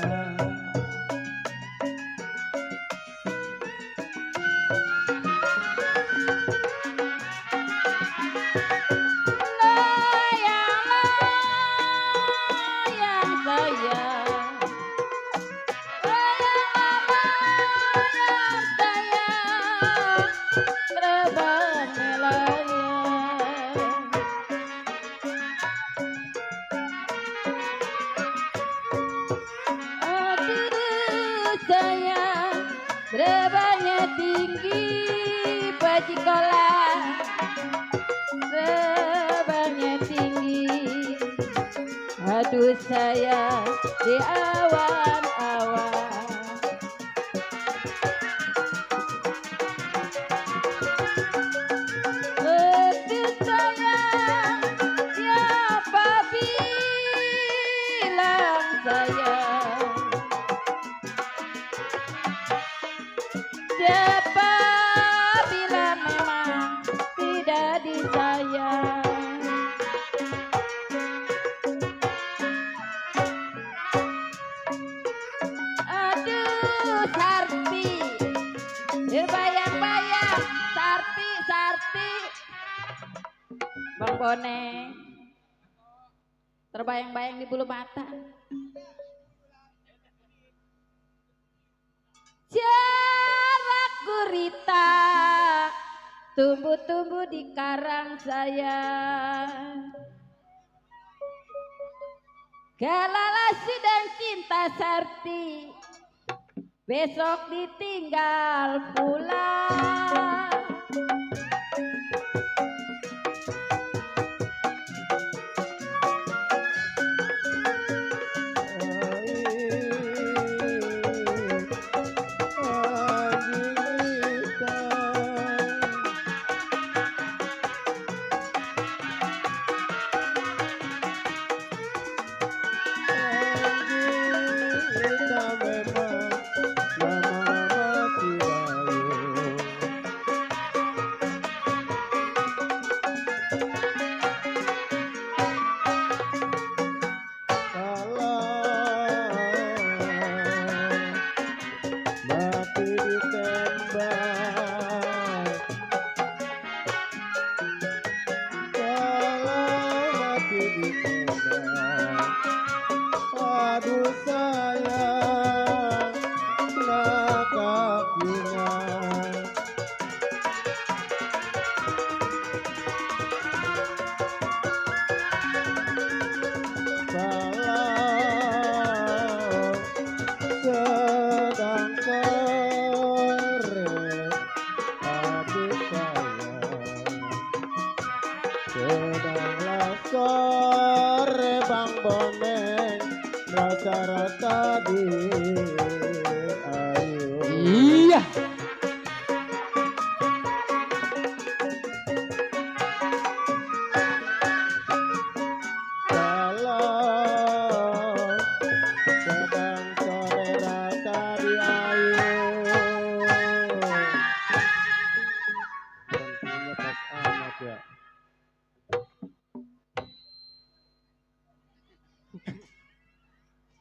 Aduh sayang di awan-awan. Aduh sayang, siapa bilang sayang? Siapa bilang memang tidak disayang? Aduh Sarti, terbayang-bayang Sarti, Sarti. Bang Bone, terbayang-bayang di bulu mata. Jarak gurita, tumbuh-tumbuh di karang saya. Galalasi dan cinta Sarti, besok ditinggal pulang. Aduh sayang, kakinya. Kalau sedang sore, aduh sayang, sedanglah sore Bang Boneng, rata-rata di ayu. Iya. Kalau sedang sore rata di ayu. Tentunya pas amat ya.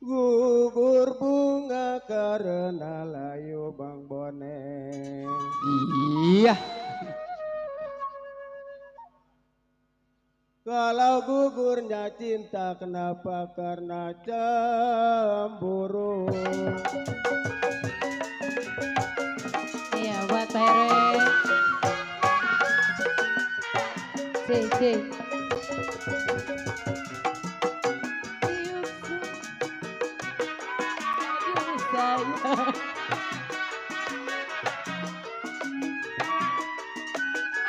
Gugur bunga karena layu Bang Boneng. Iya. Kalau gugurnya cinta kenapa? Karena cemburu. Iya buat Pere. Si.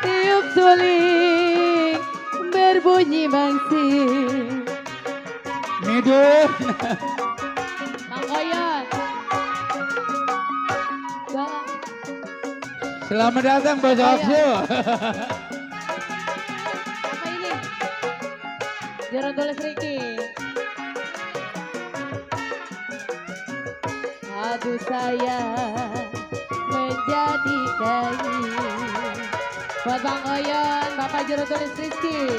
Tiup suling berbunyi mangsing. Midun. Mang Koyot. Selamat datang Bos Aksu. Apa ini? Jangan tulis Ricky. Aduh sayang menjadi kayu. Buat Bang Oyon, Bapak Juru Tulis Rizky.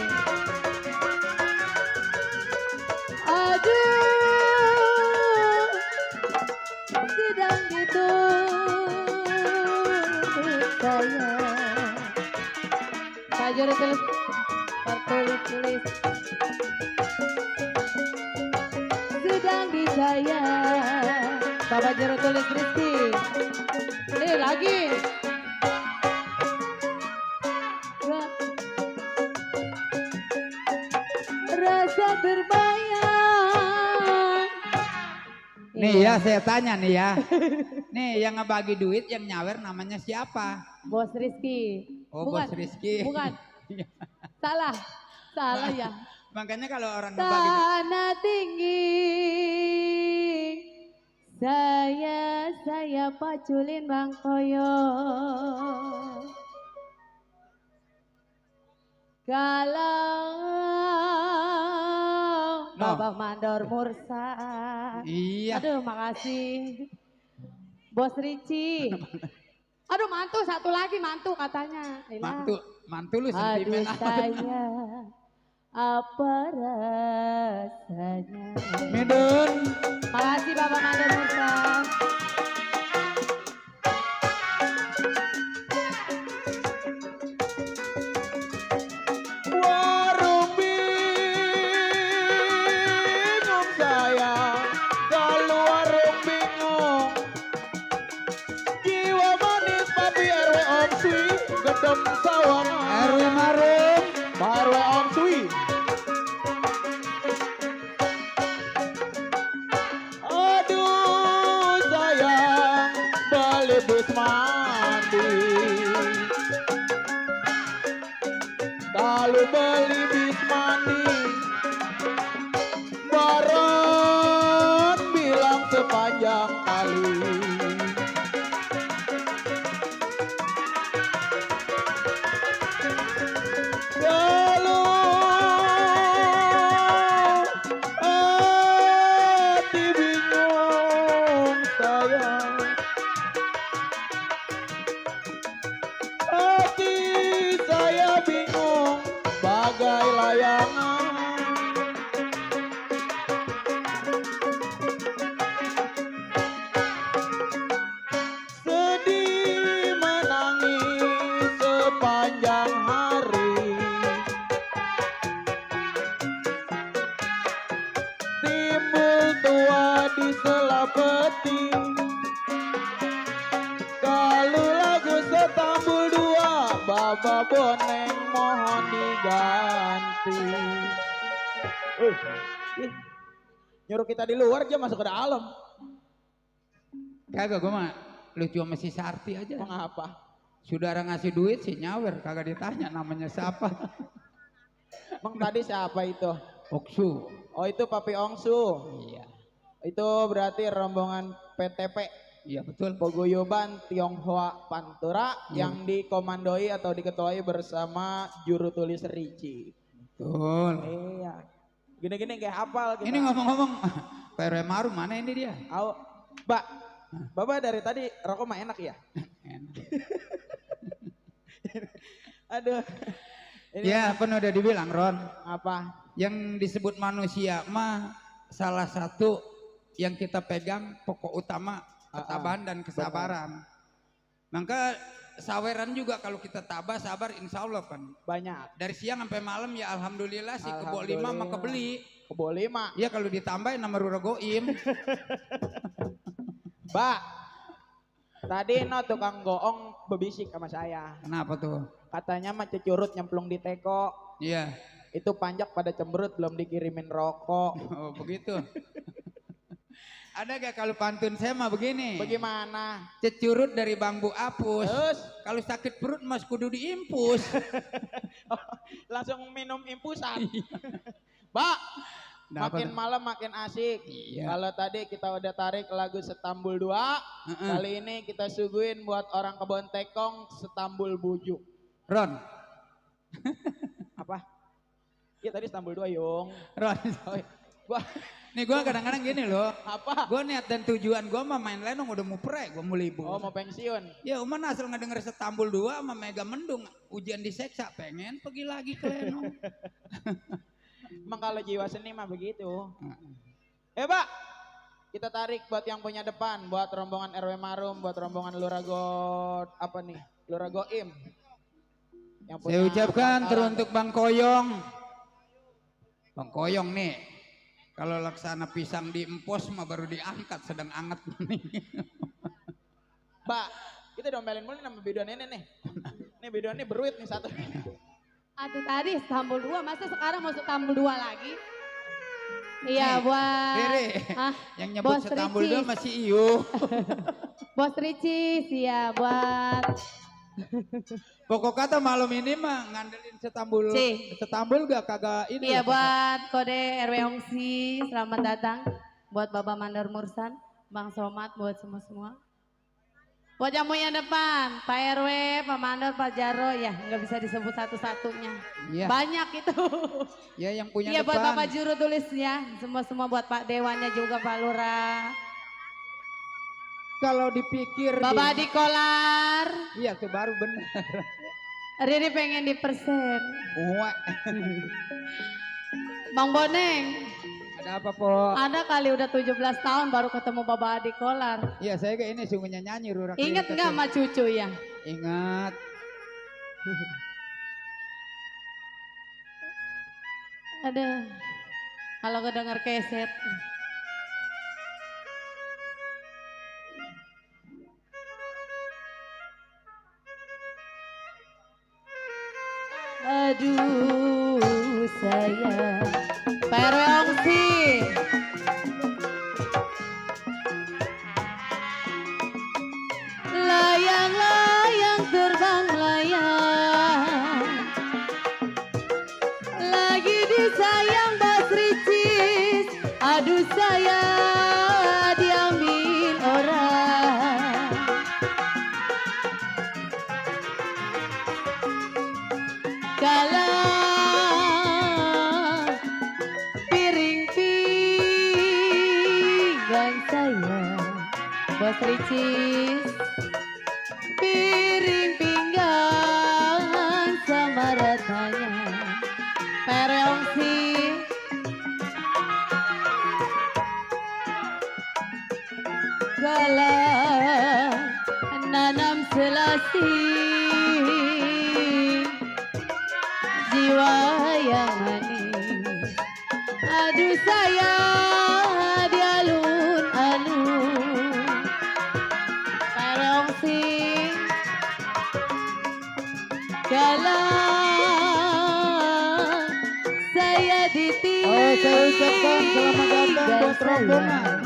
Aduh, sedang dituntut sayang. Pak Juru Tulis, tertulis. Sedang disayang. Bapak Juru Tulis Rizky. Ini lagi. Rasa berbayang. Nih ya saya tanya nih ya. Nih yang ngebagi duit yang nyawer namanya siapa? Bos Rizky. Oh Bos Rizky. Bukan. Salah. Salah ya. Makanya kalau orang ngebagi Tanah tinggi saya paculin Bang Koyo. Kalau Bapak Mandor Mursa. iya. Aduh makasih. Bos Ricci. Aduh mantu satu lagi mantu katanya. Mantu lu sentimen Aduh apa? saya apa rasanya. Medun. Makasih Bapak Mandor Mursa. Warung bingung sayang, kalau warung bingung. Jiwa manis papi RW Om Sui, gedem sawangan. RW Marum. Pak RW Om Sui. Aduh sayang, beli bus mandi. Kalau beli bis mandi, Baron bilang sepanjang kali. Kalau hati bingung sayang, hati saya bingung bagai layangan. Sedih menangis sepanjang hari. Timbul tua di sela peti. Kalau lagu setambul dua, Baba Boneng mohon diganti. Nyuruh kita di luar, dia masuk ke dalam. Kagak gue mah lucu sama si Sarti aja. Mengapa? Saudara ngasih duit sih nyawer, kagak ditanya namanya siapa. Emang tadi siapa itu? Oksu. Oh itu Papi Ongsu. Iya. Itu berarti rombongan PTP. Iya betul. Paguyuban Tionghoa Pantura Iya. yang dikomandoi atau diketuai bersama juru tulis Ricci. Betul. Iya. Gini-gini kayak hafal kita. Ini ngomong-ngomong, Pak RW Marum mana ini dia? Au, Mbak, Bapak dari tadi rokok mah enak ya? Aduh. Ini Ya penuh udah dibilang Ron. apa? Yang disebut manusia mah salah satu yang kita pegang pokok utama ketabahan dan kesabaran. Maka saweran juga kalau kita tabah sabar insya Allah kan. Banyak. Dari siang sampai malam ya alhamdulillah sih kebo 5 mah kebeli. Kebo 5. Ya kalau ditambahin nama Rura Goim. Mbak, tadi no tukang goong bebisik sama saya. Kenapa tuh? Katanya mah cecurut nyemplung di teko. Iya. Itu panjak pada cemberut belum dikirimin rokok. Oh begitu. Ada gak kalau pantun saya mah begini? Bagaimana? Cecurut dari bambu apus. Terus Kalau sakit perut mas kudu diimpus. langsung minum impusan. Mbak, Kenapa makin tuh? malam makin asik. Iya. Kalau tadi kita udah tarik lagu Setambul 2, kali ini kita suguhin buat orang Kebon Tekong Setambul Bujuk. Ron. Apa? Iya tadi Setambul 2, Yung. Ron. Oh, iya. Gua Nih gue kadang-kadang gini loh. apa? Gue niat dan tujuan gue mah main lenong udah mau prek, gue mau libur. Oh, mau pensiun. Ya uman asal ngedenger Setambul 2 sama Mega Mendung. Ujian diseksa pengen pergi lagi ke lenong. Emang kalau jiwa seni mah begitu. Pak, kita tarik buat yang punya depan, buat rombongan RW Marum, buat rombongan Lurago apa nih? Luragoim. Yang Saya ucapkan teruntuk Bang Koyong. Bang Koyong nih, kalau laksana pisang diempos mah baru diangkat sedang anget nih. Mbak, kita domelin mulu nama biduan ini nih. Nih biduan ini beruit nih satu. Aduh tadi Stambul 2, masa sekarang mau Stambul 2 lagi? Iya Nih, buat Rere, ah, yang nyebut Bos Setambul Ricci. 2 masih iyo. Bos Ricci, ya buat Pokok kata malam ini mah ngandelin setambul. Ci. Setambul gak kagak ini. Iya loh, buat kode RW Ongsi, selamat datang. Buat Bapak Mandor Mursan, Bang Somad, buat semua-semua. Buat yang punya depan, Pak RW, Pak Mandor, Pak Jaro, ya nggak bisa disebut satu-satunya. Iya. Banyak itu. Ya yang punya Iya depan. buat Bapak Juru tulisnya, semua-semua buat Pak Dewannya juga Pak Lurah. Kalau dipikir. Bapak Adi Kolar, Iya tuh baru bener. Riri pengen dipersen. Uwe. Bang Boneng, Ada apa po? ada kali udah 17 tahun baru ketemu Bapak Adi Kolar. Iya saya kayak ini sungguhnya nyanyi Rurak. Ingat nggak sama cucu ya? Ingat. Ada. Kalau kedenger keset. Aduh sayang, Pak RW Ongsi. Layang-layang terbang layang, lagi disayang Bos Ricis. Aduh sayang, diambil orang. Kalau piring pinggang saya Bos Ricis, piring pinggang sama rasanya Pereongsi. Kalau nanam selasih jiwa yang manis, aduh sayang di alun-alun Pereongsi. Kalau saya ditinggal, Oh saya ucapkan selamat datang buat rombongan.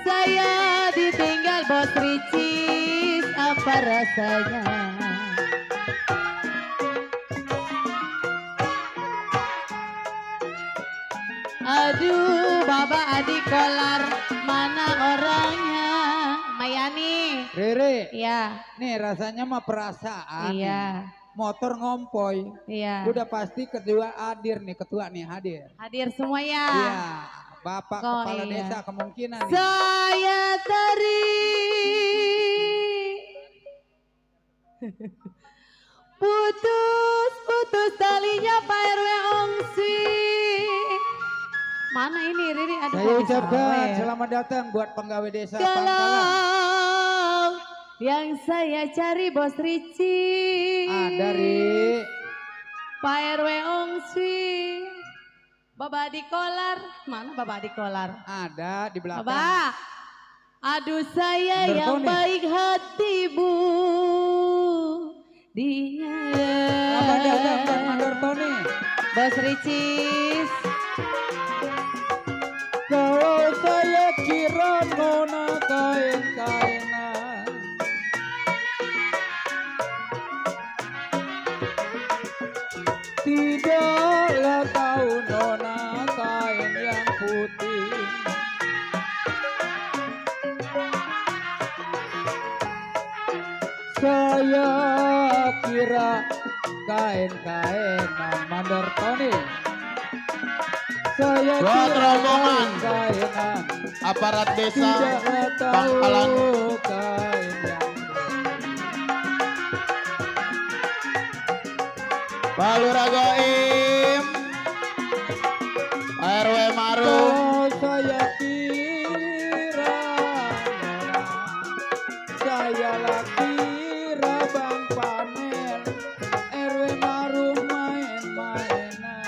saya ditinggal Bos Ricis, apa rasanya? Aduh, Bapak Adi Kolar, mana orangnya? Mayani. Rere, Iya, nih rasanya mah perasaan. iya, Motor ngompoy. iya. Udah pasti kedua hadir nih, ketua nih hadir. Hadir semua ya. Iya, Bapak Oh, Kepala iya. Desa kemungkinan nih. Saya putus talinya Pak RW Ongsi. Mana ini Riri? Aduh, Saya kok bisa ucapkan awet. selamat datang buat pegawai desa Pangkalan. Kalau yang saya cari Bos Rici, Ada Ri. Pak RW Ongsi, Bapak Adi Kolar. Mana Bapak Adi Kolar? Ada di belakang. Bapak, aduh saya Bener yang kau nih. baik hati bu, dia. Selamat datang buat Mandor Tony. Bos Ricis. Kalau saya kira nona kain-kainan, tidaklah tahu nona kain yang putih. Saya kira kain-kainan Mandor Tony. Saya Buat kira rombongan. kain-kainan. Aparat desa Tidak tahu Pangkalan. kain yang Pak Lurah Goim, Pak RW Marum, kalau saya kira saya kira Bang Panel RW Marum main-mainan.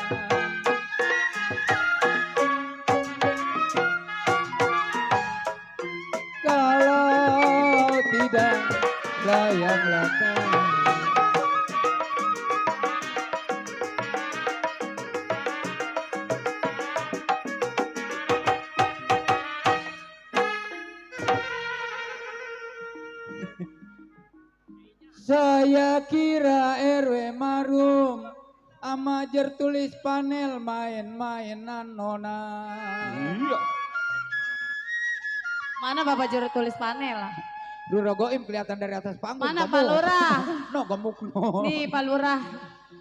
Kalau tidak layanglah kau. Saya kira RW Marum amajer tulis panel main-mainan nona. Iya. Mana Bapak juru tulis panel? Rura Goim kelihatan dari atas panggung. Mana Pak Lurah? No gemuk no. Nih Pak Lurah.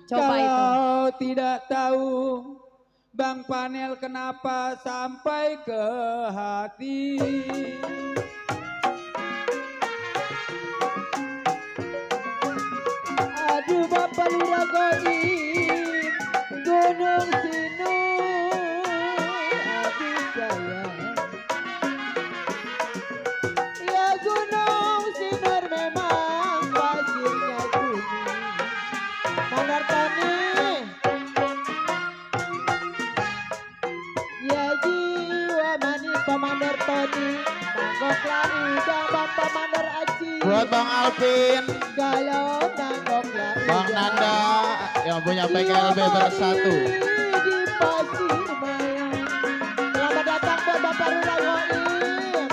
Coba itu. Kalau tidak tahu Bang Panel kenapa sampai ke hati. Aduh Bapak Lurah Goim, Gunung Sinur, aduh sayang. Ya Gunung Sinur memang pasirnya kuning. Mandar Tani, ya jiwa manis Pamandar Tani, nanggoklah udang Bang Pamandar Aci. Buat Bang Alvin, Galau nanggoklah Bang udang. Nanda yang punya PKLB bersatu. Di Pasir Malang. Selamat datang buat Bapak Lurah Goim.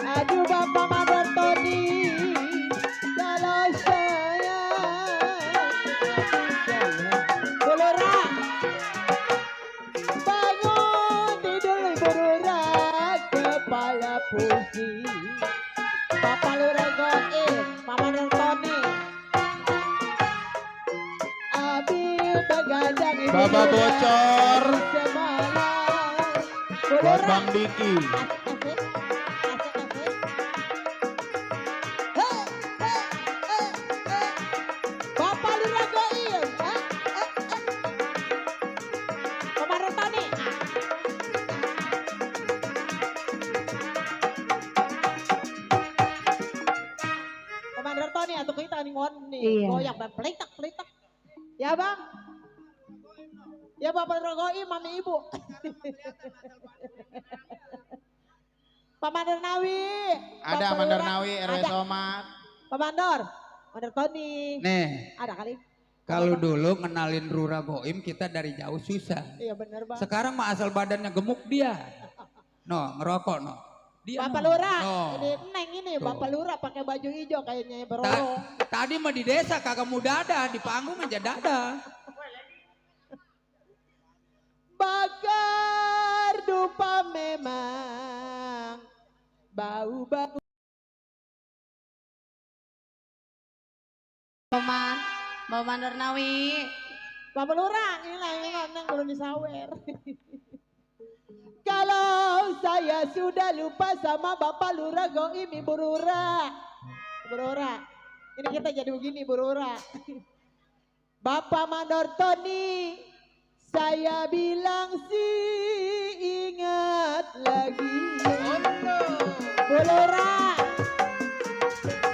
Aduh Bapak Mandor Tony, kalau saya Bu Lurah, bangun tidur Ibu Lurah, kepala pusing. Bapak Lurah Goim, Pak Mandor Tony. Bapak Bocor, Bu buat Lurah. Bang Diki. Bapak Lurah Goim, Kemarin Tani. Komander Tani atau kita nih ngon nih, Iya. goyang dan pelitak. Ya Bang. Ya Bapak Lurah Goim, Mami Ibu. Pak Mandor Nawi. Ada Bapak Mandar Lurah. Nawi, RW Ada. Somat. Pak Mandor, Mandor Tony. Nih, Ada kali? kalau dulu ngenalin Rura Goim kita dari jauh susah. Iya bener Bang. Sekarang mah asal badannya gemuk dia. No, ngerokok no. Dia Bapak no. Lurah, No. ini Neng ini Tuh. Bapak Lurah pakai baju hijau kayaknya Ta- berolong. tadi mah di desa kagak mau dada, di panggung aja dada. Bakar dupa memang bau-bau. Somat, Bapak Mandor Nawi. Bapak Lurah, inilah yang Neng belum disawer. Kalau saya sudah lupa sama Bapak Lurah Goim, Ibu Lurah. Ibu Lurah, ini kita jadi begini Ibu Lurah. Bapak Mandor Tony, saya bilang sih ingat lagi. Bu Lurah,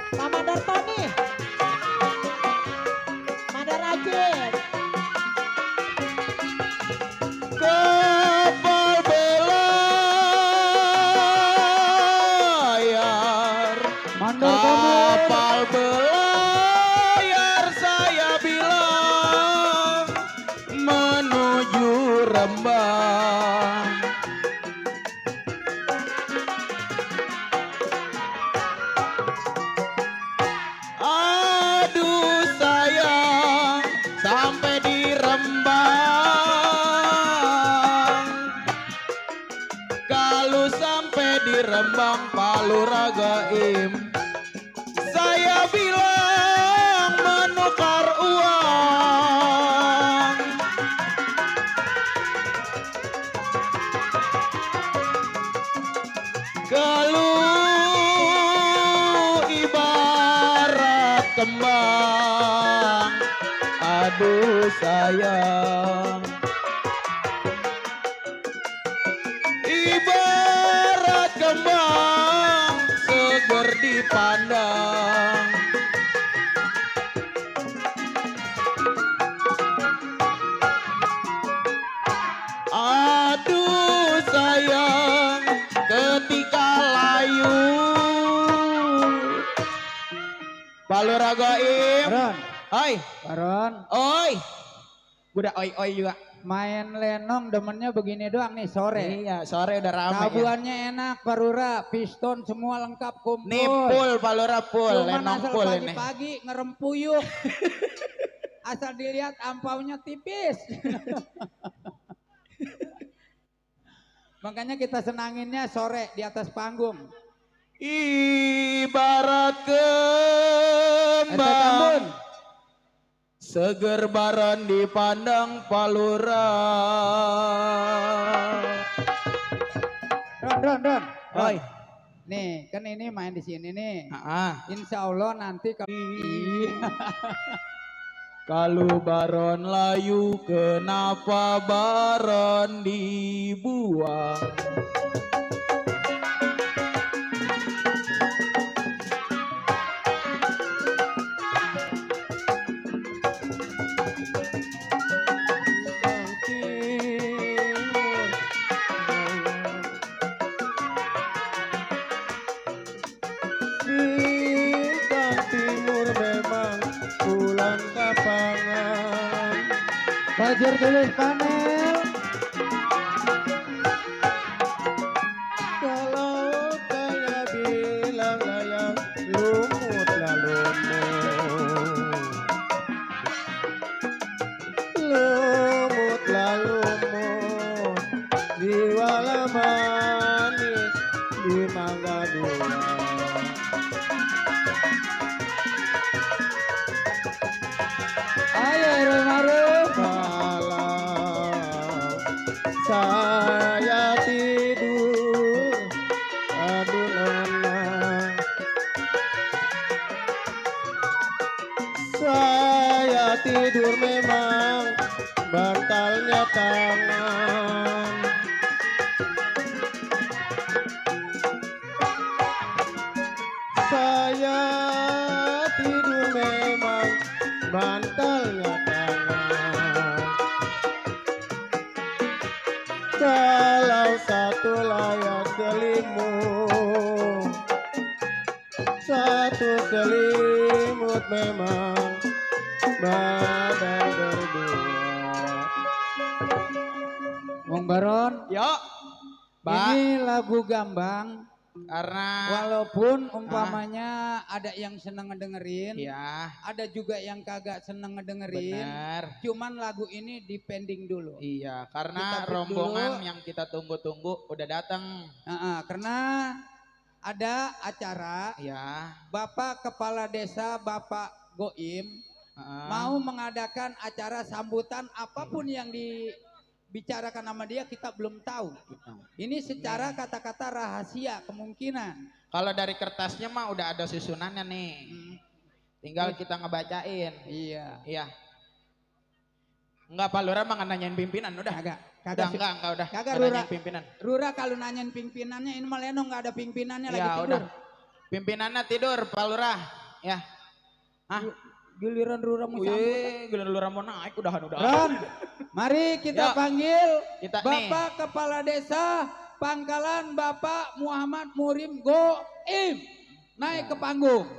Pak Mandor Tony, Mandor Aceh. Kapal belayar, kapal belayar saya bilang menuju Rembang. Aduh sayang, sampai di Rembang. Kalau sampai di Rembang Pak Lurah Goim, saya bilang menukar uang. Kalau ibarat kembang, aduh sayang. Ibarat kembang seger dipandang. Aduh sayang, ketika layu Pak Lurah Goim. Baron, Oi, Baron. oi. Udah oi juga. main lenong demennya begini doang nih sore. Iya, sore udah rame ya. Tabuannya enak, parura, piston semua lengkap kumpul. Nih full Palura full, Cuman lenong asal full ini. pagi-pagi ngerempuyuk. Asal dilihat ampaunya tipis. Makanya kita senanginnya sore di atas panggung. Ibarat Eta Tambun. kembang seger baran dipandang Palura. Ron. Oi. Nih, kan ini main di sini nih. Insya Allah nanti Kalau baron layu kenapa baron dibuang? Bintang timur memang pulang kapangan. Fajar tulis panel. Kalau saya bilang layak lumut lah lumut. Lumut lah lumut. Diwala manis di mangga dua. Ayo Ero Maruf. Kalau saya tidur, aduh nona, saya tidur memang bantalnya tangan. Saya tidur memang bantalnya tangan. Kalau satu layak selimut, satu selimut memang badan berdua. Wong Baron. Yo, Mbak. Ini lagu gambang. Karena Walaupun umpamanya ada yang seneng ngedengerin, ya ada juga yang kagak seneng ngedengerin. benar. Cuman lagu ini dipending dulu. Iya, karena Kita break rombongan dulu. yang kita tunggu-tunggu udah datang. Karena ada acara Ya. Bapak Kepala Desa Bapak Goim mau mengadakan acara sambutan apapun yang dibicarakan sama dia kita belum tahu. Ini secara kata-kata rahasia kemungkinan. Kalau dari kertasnya mah udah ada susunannya nih. Tinggal kita ngebacain. Iya. Iya. Enggak, Pak Lurah mah nggak nanyain pimpinan udah. Kagak. Udah enggak udah. Kagak, Nggak Lurah. nanyain pimpinan. Rura kalau nanyain pimpinannya ini malah Lenong nggak ada pimpinannya lagi Ya tidur. udah. Pimpinannya tidur, Pak Lurah. Ya. Hah? Giliran Rura mau sambut. Wih, giliran Lurah mau naik udahan. Ron, mari kita Yuk. panggil Kita Bapak Kepala Desa Pangkalan Bapak Muhammad Murim Goim naik ke panggung.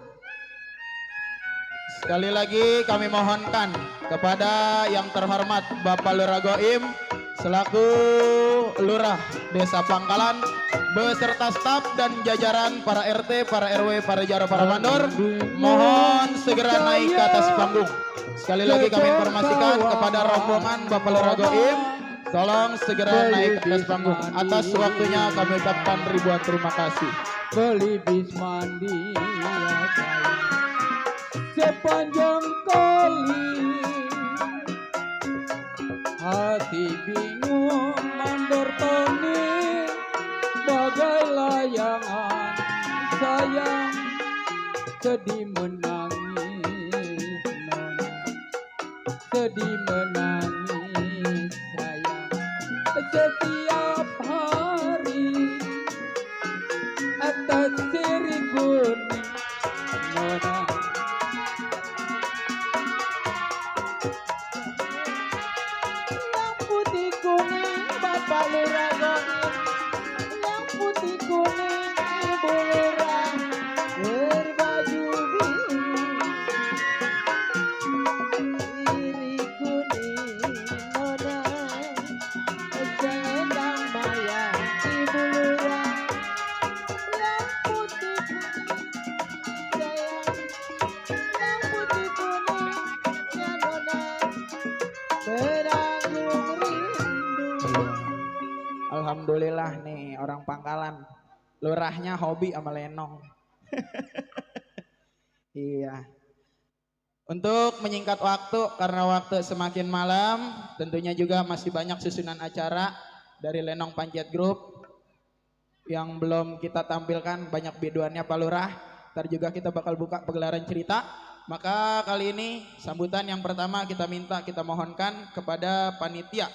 Sekali lagi kami mohonkan kepada yang terhormat Bapak Lurah Goim selaku Lurah Desa Pangkalan beserta staf dan jajaran para RT, para RW, para jaro, para mandor mohon segera naik ke atas panggung. Sekali lagi kami informasikan kepada rombongan Bapak Lurah Goim tolong segera naik ke atas panggung. Atas waktunya kami ucapkan ribuan terima kasih. Beli bis mandi ya sayang, sepanjang kali hati bingung mandor Tony bagai layangan sayang sedih menangis nona sedih menangis sayang setiap hari atas seri kuning nona Yang putih kuning Bapak Lurah Goim, yang putih kuning Ibu Lurah berbaju biru kuning nona alhamdulillah nih orang Pangkalan. Lurahnya hobi sama lenong. Iya. Untuk menyingkat waktu karena waktu semakin malam, tentunya juga masih banyak susunan acara dari Lenong Panjat Group yang belum kita tampilkan, banyak biduannya Pak Lurah. Ntar juga kita bakal buka pagelaran cerita. Maka kali ini sambutan yang pertama kita mohonkan kepada panitia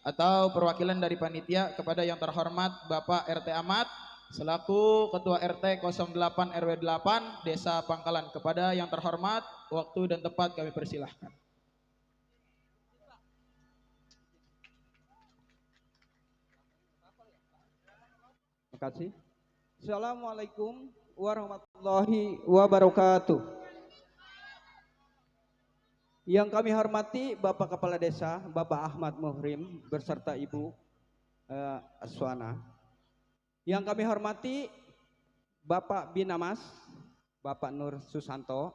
atau perwakilan dari panitia kepada yang terhormat Bapak RT Ahmad selaku Ketua RT 08 RW 8 Desa Pangkalan. Kepada yang terhormat, waktu dan tempat kami persilahkan. Terima kasih. Assalamualaikum warahmatullahi wabarakatuh. Yang kami hormati Bapak Kepala Desa, Bapak Ahmad Muhrim beserta Ibu Aswana. Yang kami hormati Bapak Binamas, Bapak Nur Susanto.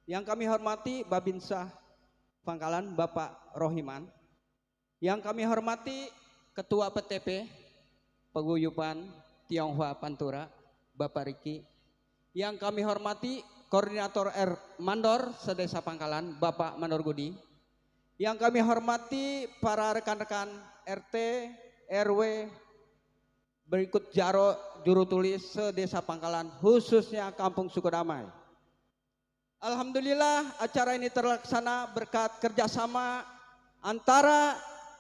Yang kami hormati Babinsa Pangkalan, Bapak Rohiman. Yang kami hormati Ketua PTP Paguyuban Tionghoa Pantura, Bapak Riki. Yang kami hormati Koordinator R Mandor Sedesa Pangkalan, Bapak Mandor Gudi. Yang kami hormati para rekan-rekan RT, RW, berikut Jaro Juru Tulis Sedesa Pangkalan, khususnya Kampung Sukodamai. Alhamdulillah acara ini terlaksana berkat kerjasama antara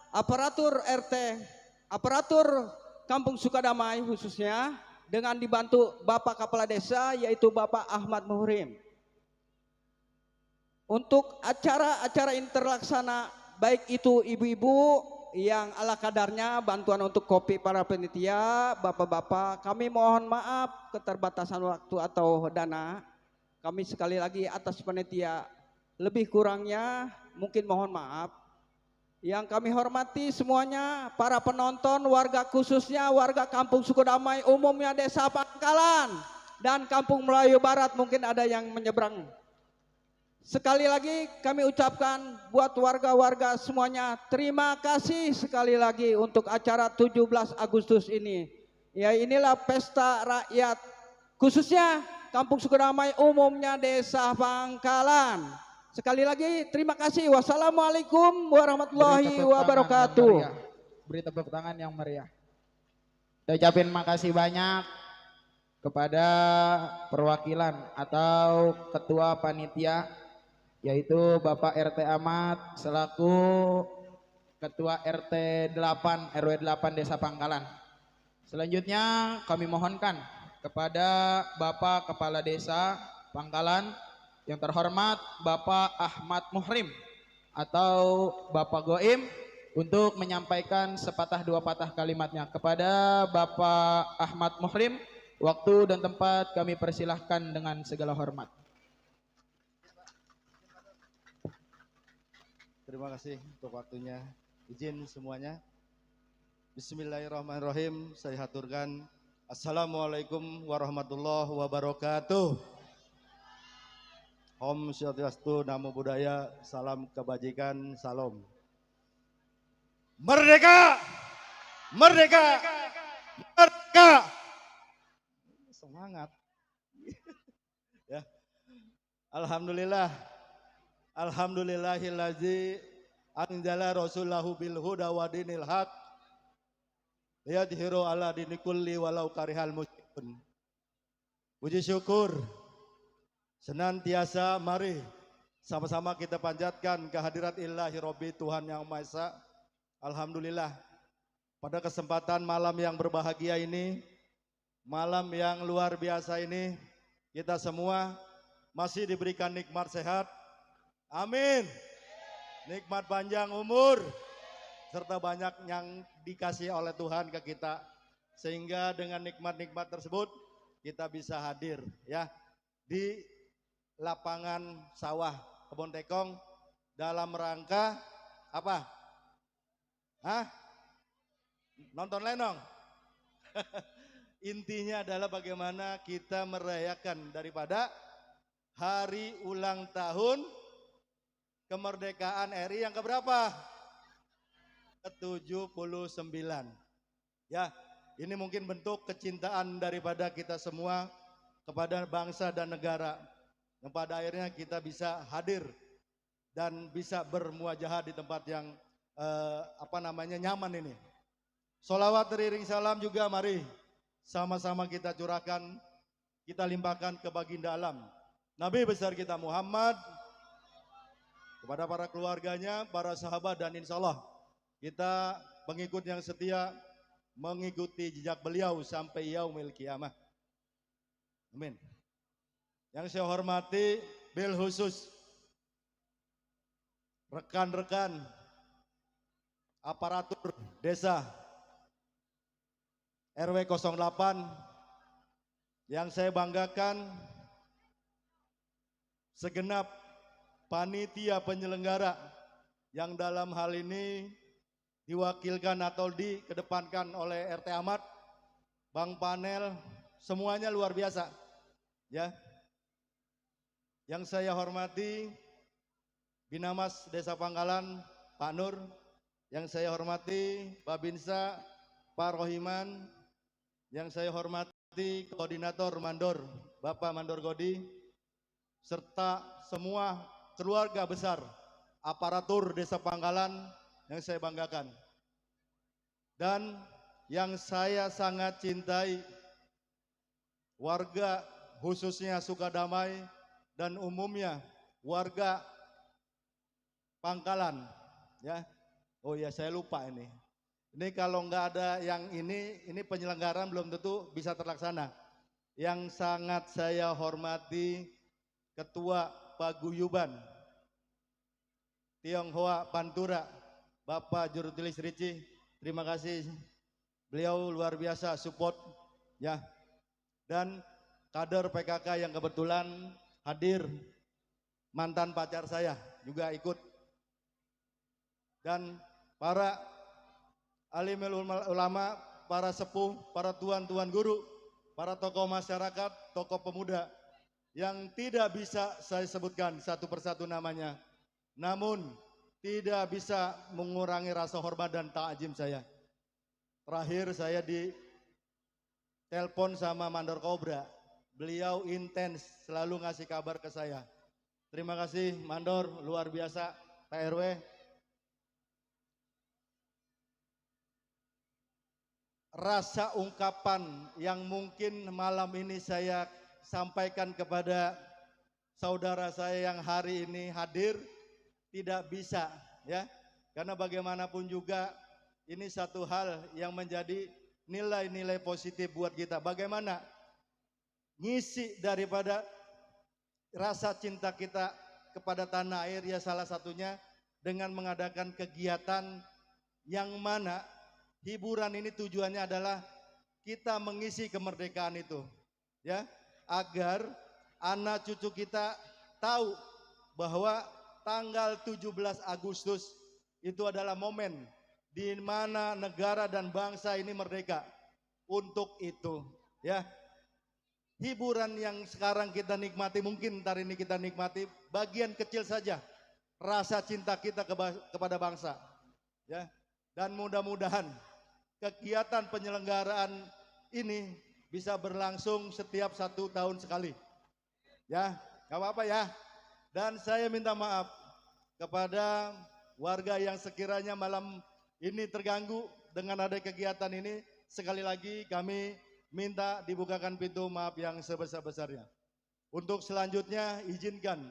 aparatur RT, aparatur Kampung Sukadamai khususnya dengan dibantu Bapak Kepala Desa yaitu Bapak Ahmad Muhrim. Untuk acara-acara ini terlaksana baik itu ibu-ibu yang ala kadarnya bantuan untuk kopi para panitia, bapak-bapak, kami mohon maaf keterbatasan waktu atau dana. Kami sekali lagi atas panitia lebih kurangnya mungkin mohon maaf. Yang kami hormati semuanya para penonton, warga khususnya warga Kampung Sukodamai, umumnya Desa Pangkalan dan Kampung Melayu Barat, mungkin ada yang menyeberang. Sekali lagi kami ucapkan buat warga-warga semuanya terima kasih sekali lagi untuk acara 17 Agustus ini. Ya, inilah pesta rakyat khususnya Kampung Sukodamai, umumnya Desa Pangkalan. Sekali lagi terima kasih. Wassalamualaikum warahmatullahi wabarakatuh. Beri tepuk tangan yang meriah. Saya ucapin makasih banyak kepada perwakilan atau ketua panitia yaitu Bapak RT Ahmad selaku Ketua RT 8 RW 8 Desa Pangkalan. Selanjutnya kami mohonkan kepada Bapak Kepala Desa Pangkalan yang terhormat Bapak Ahmad Muhrim atau Bapak Goim untuk menyampaikan sepatah dua patah kalimatnya. Kepada Bapak Ahmad Muhrim, waktu dan tempat kami persilahkan dengan segala hormat. Terima kasih untuk waktunya. Izin semuanya. Bismillahirrahmanirrahim. Saya haturkan Assalamualaikum warahmatullahi wabarakatuh. Om Swastiastu, Namo Buddhaya, salam kebajikan, salam. Merdeka! Merdeka! Merdeka! Semangat. Ya. Alhamdulillah. Alhamdulillahillazi anzala rasulahu bil huda wa dinil haq liyadhhiru ala dini kulli walau karihal musyrikun. Puji syukur senantiasa mari sama-sama kita panjatkan kehadirat Ilahi Robbi Tuhan Yang Maha Esa. Alhamdulillah pada kesempatan malam yang berbahagia ini, malam yang luar biasa ini, kita semua masih diberikan nikmat sehat. Amin. Nikmat panjang umur serta banyak yang dikasih oleh Tuhan ke kita, sehingga dengan nikmat-nikmat tersebut kita bisa hadir ya di lapangan sawah Kebon Tekong dalam rangka apa? Hah? Nonton lenong? Intinya adalah bagaimana kita merayakan daripada hari ulang tahun kemerdekaan RI yang keberapa? Ke-79. Ya, ini mungkin bentuk kecintaan daripada kita semua kepada bangsa dan negara yang pada akhirnya kita bisa hadir dan bisa bermuajahah di tempat yang nyaman ini. Sholawat teriring salam juga mari sama-sama kita curahkan, kita limpahkan ke baginda alam Nabi besar kita Muhammad, kepada para keluarganya, para sahabat, dan insya Allah kita pengikut yang setia mengikuti jejak beliau sampai yaumil qiyamah. Amin. Yang saya hormati bil khusus rekan-rekan aparatur desa RW 08, yang saya banggakan segenap panitia penyelenggara yang dalam hal ini diwakilkan atau dikedepankan oleh RT Ahmad, Bang Panel, semuanya luar biasa. Ya. Yang saya hormati Binamas Desa Pangkalan, Pak Nur, yang saya hormati Babinsa, Pak Rohiman, yang saya hormati Koordinator Mandor, Bapak Mandor Godi, serta semua keluarga besar aparatur Desa Pangkalan yang saya banggakan. Dan yang saya sangat cintai, warga khususnya Sukadamai dan umumnya warga Pangkalan, ya. Oh ya, saya lupa ini. Ini kalau nggak ada yang ini penyelenggaraan belum tentu bisa terlaksana. Yang sangat saya hormati Ketua Paguyuban Tionghoa Pantura, Bapak Jurutilis Rici, terima kasih. Beliau luar biasa support, ya. Dan kader PKK yang kebetulan hadir, mantan pacar saya juga ikut. Dan para alimul ulama, para sepuh, para tuan-tuan guru, para tokoh masyarakat, tokoh pemuda yang tidak bisa saya sebutkan satu persatu namanya, namun tidak bisa mengurangi rasa hormat dan ta'zim saya. Terakhir saya di telepon sama Mandor Kobra, beliau intens selalu ngasih kabar ke saya. Terima kasih Mandor, luar biasa Pak RW. Rasa ungkapan yang mungkin malam ini saya sampaikan kepada saudara saya yang hari ini hadir tidak bisa, ya, karena bagaimanapun juga ini satu hal yang menjadi nilai-nilai positif buat kita. Bagaimana ngisi daripada rasa cinta kita kepada tanah air, ya salah satunya dengan mengadakan kegiatan yang mana hiburan ini tujuannya adalah kita mengisi kemerdekaan itu, ya, agar anak cucu kita tahu bahwa tanggal 17 Agustus itu adalah momen di mana negara dan bangsa ini merdeka. Untuk itu, ya, hiburan yang sekarang kita nikmati, mungkin ntar ini kita nikmati bagian kecil saja rasa cinta kita kepada bangsa, ya. Dan mudah-mudahan kegiatan penyelenggaraan ini bisa berlangsung setiap 1 tahun sekali, ya, gak apa-apa ya. Dan saya minta maaf kepada warga yang sekiranya malam ini terganggu dengan ada kegiatan ini. Sekali lagi kami minta dibukakan pintu maaf yang sebesar-besarnya. Untuk selanjutnya izinkan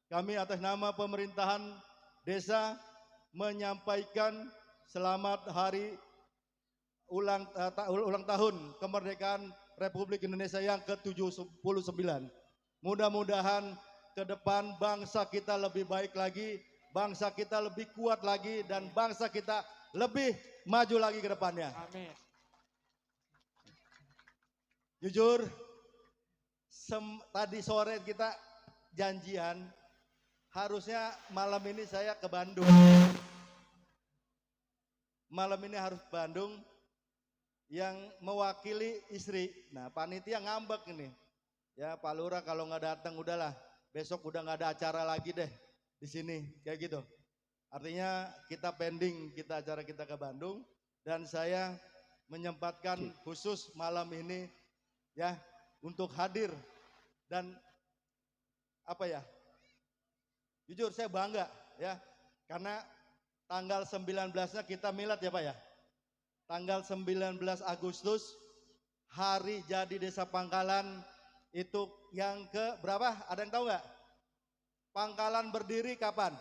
kami atas nama pemerintahan desa menyampaikan selamat hari ulang tahun kemerdekaan Republik Indonesia yang ke-79. Mudah-mudahan ke depan bangsa kita lebih baik lagi, bangsa kita lebih kuat lagi, dan bangsa kita lebih maju lagi ke depannya. Amin. Jujur, tadi sore kita janjian, harusnya malam ini saya ke Bandung. Malam ini harus ke Bandung, yang mewakili istri. Nah, panitia ngambek ini. Ya, Pak Lurah kalau nggak datang udahlah, besok udah nggak ada acara lagi deh di sini, kayak gitu. Artinya kita pending acara kita ke Bandung, dan saya menyempatkan khusus malam ini ya untuk hadir dan apa ya? Jujur saya bangga ya karena tanggal 19-nya kita milad ya Pak ya. Tanggal 19 Agustus hari jadi Desa Pangkalan itu yang ke berapa? Ada yang tahu nggak? Pangkalan berdiri kapan?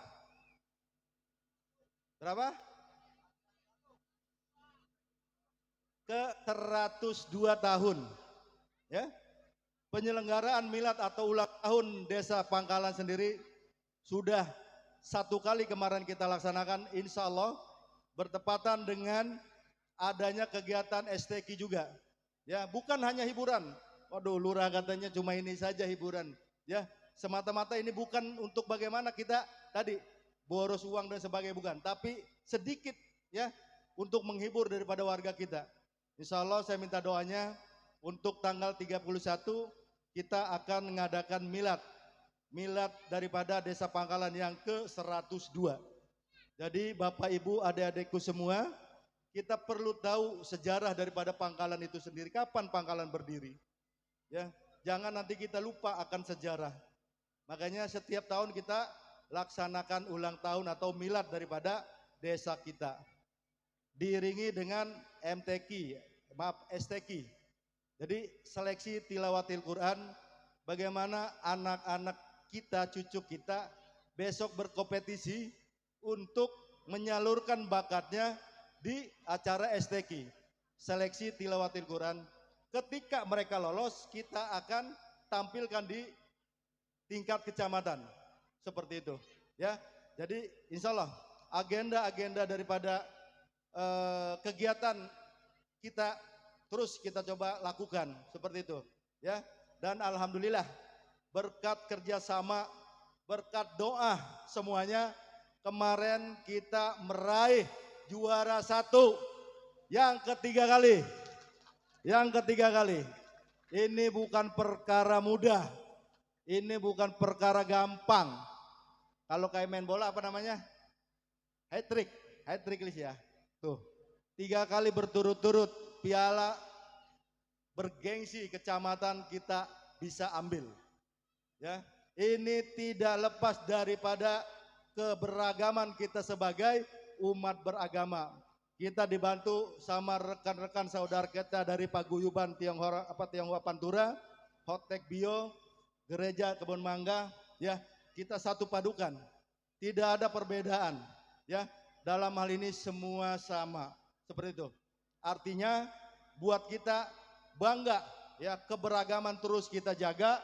Berapa? Ke 102 tahun. Ya. Penyelenggaraan milad atau ulang tahun Desa Pangkalan sendiri sudah 1 kali kemarin kita laksanakan, insya Allah bertepatan dengan adanya kegiatan STQ juga. Ya, bukan hanya hiburan. Waduh, lurah katanya cuma ini saja hiburan. Ya, semata-mata ini bukan untuk bagaimana kita tadi boros uang dan sebagainya, bukan. Tapi sedikit ya untuk menghibur daripada warga kita. Insya Allah saya minta doanya untuk tanggal 31 kita akan mengadakan milad. Milad daripada Desa Pangkalan yang ke-102. Jadi Bapak Ibu adik-adikku semua, kita perlu tahu sejarah daripada Pangkalan itu sendiri. Kapan Pangkalan berdiri? Ya, jangan nanti kita lupa akan sejarah. Makanya setiap tahun kita laksanakan ulang tahun atau milad daripada desa kita. Diiringi dengan STQ. Jadi seleksi tilawatil Quran, bagaimana anak-anak kita, cucu kita besok berkompetisi untuk menyalurkan bakatnya di acara STQ, seleksi tilawatil Quran. Ketika mereka lolos, kita akan tampilkan di tingkat kecamatan. Seperti itu. Ya, jadi insya Allah agenda-agenda daripada kegiatan kita terus kita coba lakukan seperti itu. Ya, dan alhamdulillah berkat kerjasama, berkat doa semuanya, kemarin kita meraih juara 1 yang ketiga kali. Yang ketiga kali. Ini bukan perkara mudah. Ini bukan perkara gampang. Kalau kayak main bola apa namanya? Hat-trick list ya. Tuh. 3 kali berturut-turut piala bergengsi kecamatan kita bisa ambil. Ya. Ini tidak lepas daripada keberagaman kita sebagai umat beragama. Kita dibantu sama rekan-rekan saudara kita dari Paguyuban Tionghoa Pantura, Hotek Bio, Gereja Kebun Mangga, ya, kita satu padukan. Tidak ada perbedaan, ya. Dalam hal ini semua sama, seperti itu. Artinya buat kita bangga, ya, keberagaman terus kita jaga,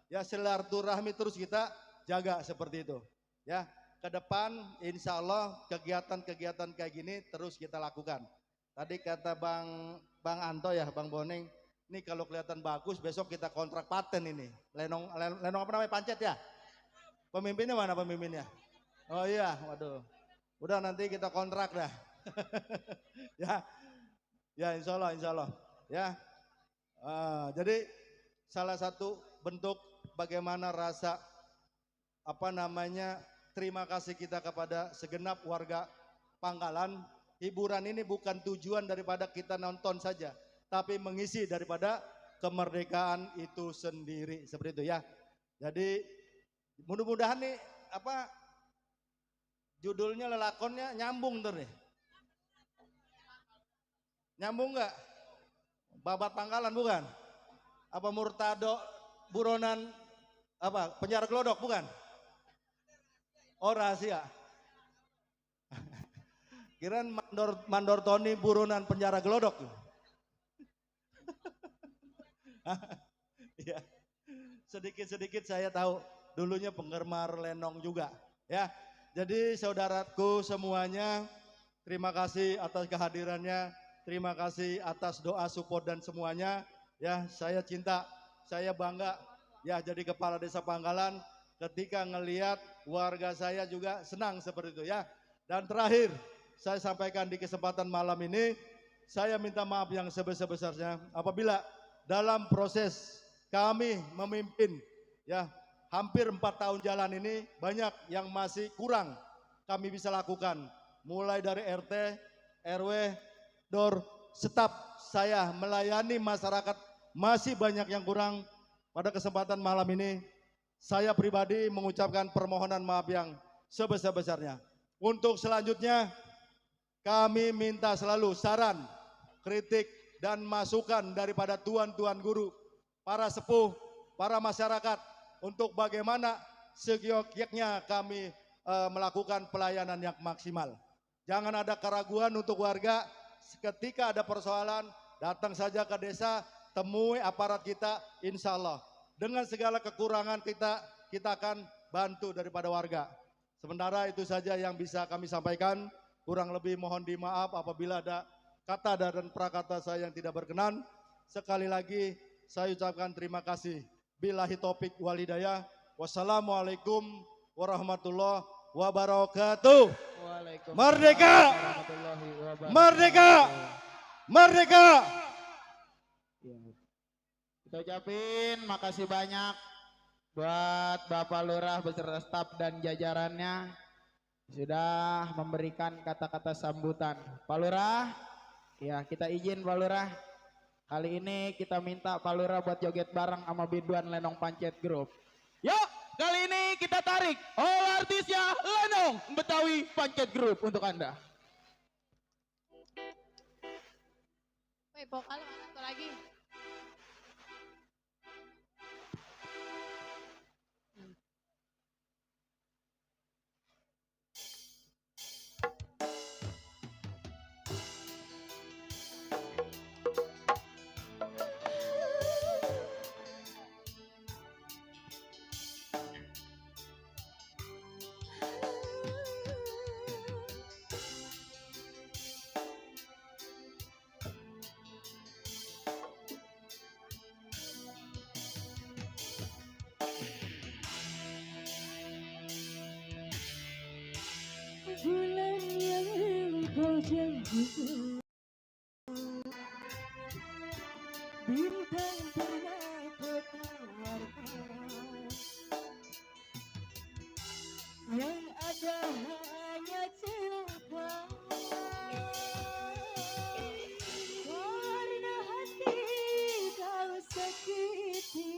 ya, silaturahmi terus kita jaga seperti itu, ya. Ke depan insya Allah kegiatan-kegiatan kayak gini terus kita lakukan. Tadi kata Bang Anto ya, Bang Boneng, ini kalau kelihatan bagus besok kita kontrak paten ini. Lenong apa namanya, pancet ya? Pemimpinnya mana pemimpinnya? Oh iya, waduh. Udah nanti kita kontrak dah. Ya insya Allah. Ya. Jadi salah satu bentuk bagaimana rasa terima kasih kita kepada segenap warga Pangkalan. Hiburan ini bukan tujuan daripada kita nonton saja, tapi mengisi daripada kemerdekaan itu sendiri, seperti itu ya. Jadi mudah-mudahan nih judulnya lelakonnya nyambung tuh nih. Nyambung nggak? Babat Pangkalan bukan? Apa Murtado buronan penjara Glodok bukan? Oh rahasia. Kirain Mandor Tony buronan penjara Glodok. Ya. Sedikit-sedikit saya tahu dulunya penggemar lenong juga, ya. Jadi saudaraku semuanya, terima kasih atas kehadirannya, terima kasih atas doa support dan semuanya. Ya, saya cinta, saya bangga ya jadi kepala desa Pangkalan ketika ngelihat warga saya juga senang seperti itu ya. Dan terakhir saya sampaikan di kesempatan malam ini, saya minta maaf yang sebesar-besarnya apabila dalam proses kami memimpin ya hampir 4 tahun jalan ini banyak yang masih kurang kami bisa lakukan, mulai dari RT, RW, DOR, staf saya melayani masyarakat masih banyak yang kurang. Pada kesempatan malam ini saya pribadi mengucapkan permohonan maaf yang sebesar-besarnya. Untuk selanjutnya kami minta selalu saran, kritik, dan masukan daripada tuan-tuan guru, para sepuh, para masyarakat untuk bagaimana segioknya kami melakukan pelayanan yang maksimal. Jangan ada keraguan untuk warga, ketika ada persoalan datang saja ke desa, temui aparat kita, insya Allah. Dengan segala kekurangan kita akan bantu daripada warga. Sementara itu saja yang bisa kami sampaikan. Kurang lebih mohon dimaaf apabila ada kata dan prakata saya yang tidak berkenan. Sekali lagi saya ucapkan terima kasih. Billahi taufik wal hidayah. Wassalamualaikum warahmatullahi wabarakatuh. Waalaikumsalam Merdeka! warahmatullahi wabarakatuh. Merdeka! Merdeka! Ya. Kita ucapin makasih banyak buat Bapak Lurah beserta staf dan jajarannya sudah memberikan kata-kata sambutan. Pak Lurah, ya kita izin Pak Lurah. Kali ini kita minta Pak Lurah buat joget bareng sama Biduan Lenong Pancet Group. Yuk, kali ini kita tarik all artisnya Lenong Betawi Pancet Group untuk Anda. Woi, vokal mana tuh lagi? Bulan yang kau janjikan, bintang pernah kau tawarkan, yang ada hanya cinta. Karena hati kau sakiti,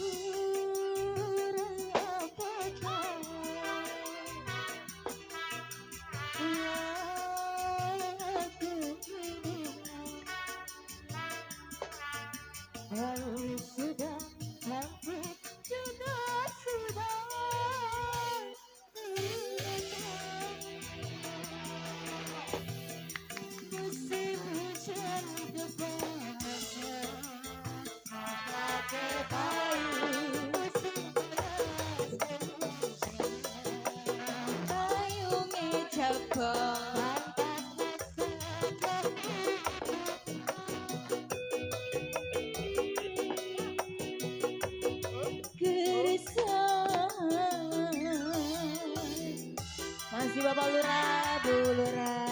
kurang apakah yang aku inginkan. Kalau sudah hampir juga sudah musim hujan kepanasan. Payungnya cabang. Masih Bapak Lurah, Bu Lurah.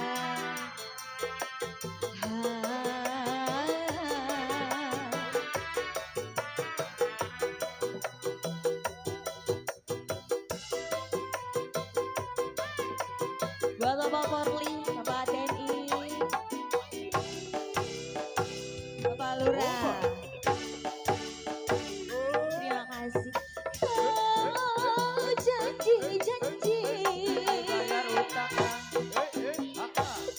Buat Bapak Porli, Bapak TNI, Bapak Lurah. Terima kasih. Kau janji-janji,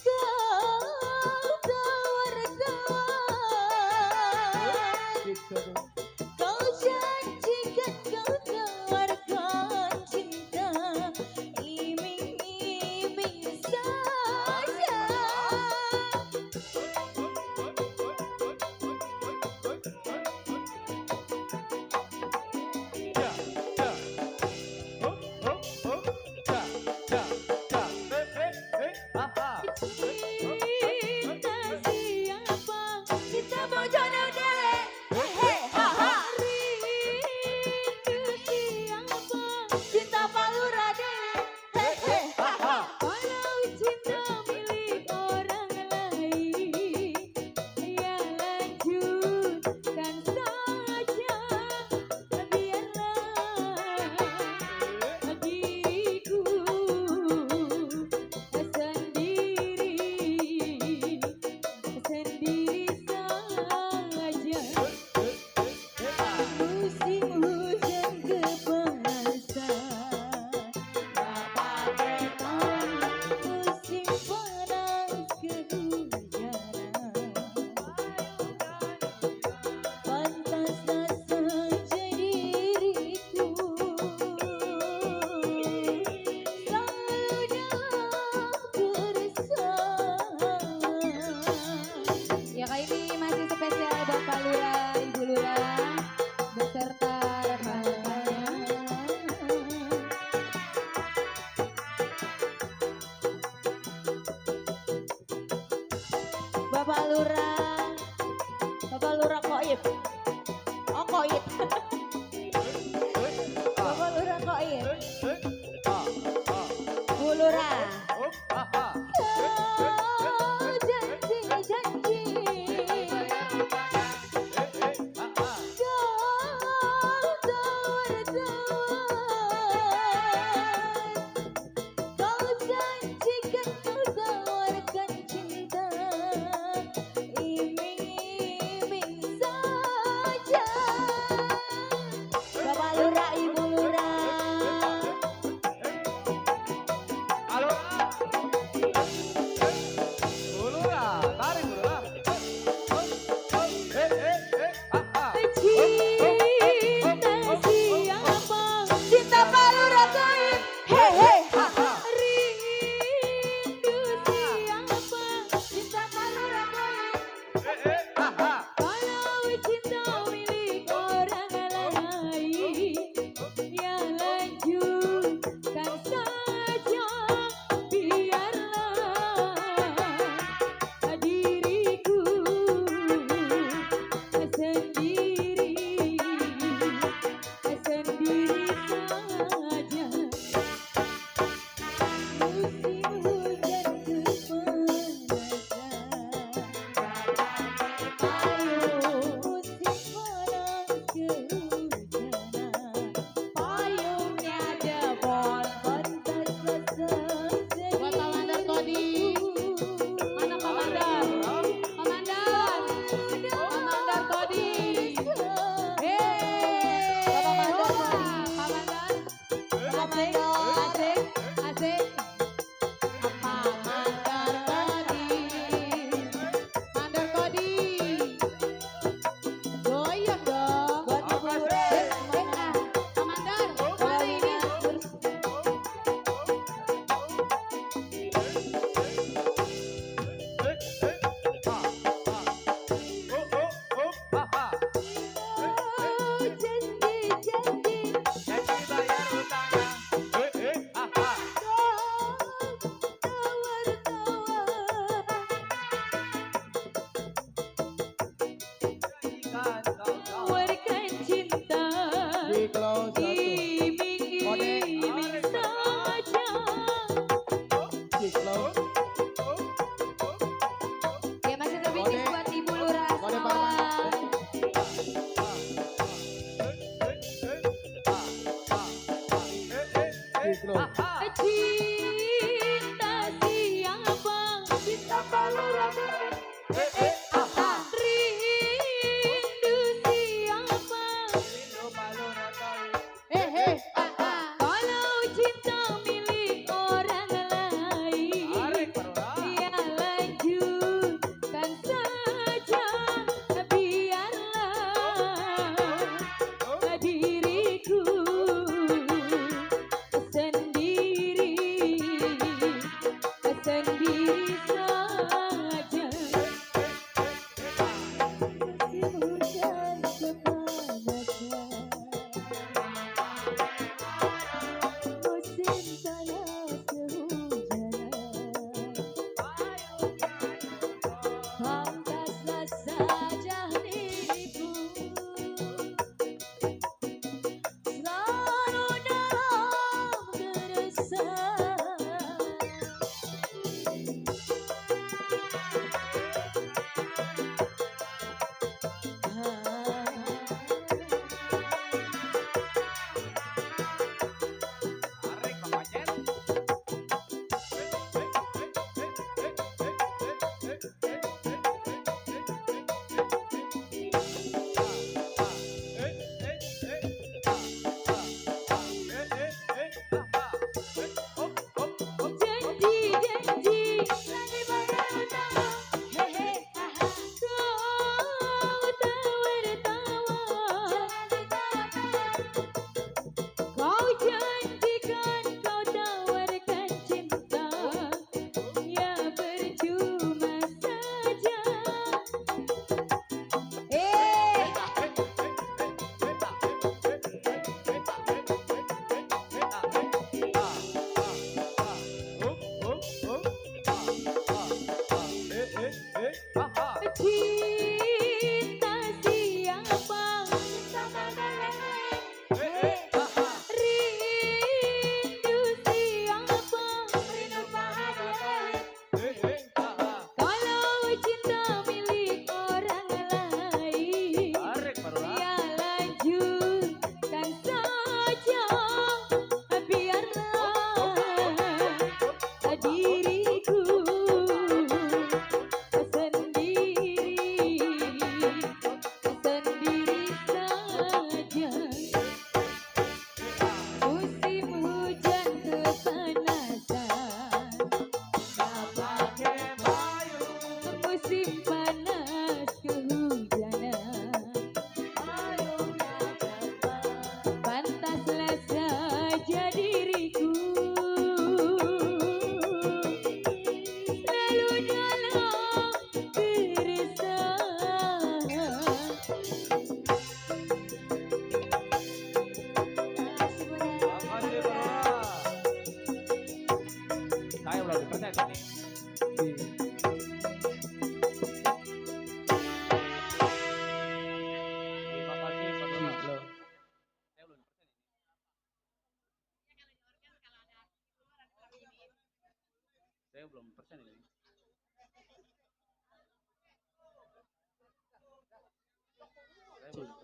kau tawar-tawar, kau janjikan kau tawarkan cinta, iming-iming saja. Bapak Lurah. Bapak Lurah Koib. Oh Koib. Bapak Lurah Koib. Bu Lurah. Kau janji-janji. Kau tawar-tawar. Kau janjikan kau tawarkan cinta. Iming-iming saja. Bapak Lurah, Ibu Lurah. Cinta siapa? Cinta Pak Lurah Koib. Hei hei. Rindu siapa? Cinta Pak Lurah Koib. Kalau cinta milik orang lain, ya lanjutkan saja. Biarlah diriku sendiri saja. Musim hujan kepanasan, ayo musim panas kehujanan. Payungnya jebol, kontes selesai. Buat Pak Mandar Kodi. Mana Pak Mandar? Pak Mandar. Pak Mandar Kodi. Bapak Mandar Kodi. Pak Mandar. Asik, asik, asik. Pak Mandar Kodi. Mandar Kodi. Goyang dong. Buat Ibu Lurah. Pak Mandar, mana ini? Oh, janji-janji. Tawarkan cinta. Di close satu. Iming-iming saja. Di close. Ya masih terbingis Kode. buat Ibu Lurah Kode Pak Semawan. Di close. Cinta siapa? Cinta Pak Lurah. Rindu siapa? Kalau cinta milik orang lain, ya lanjutkan saja. Biarlah diriku sendiri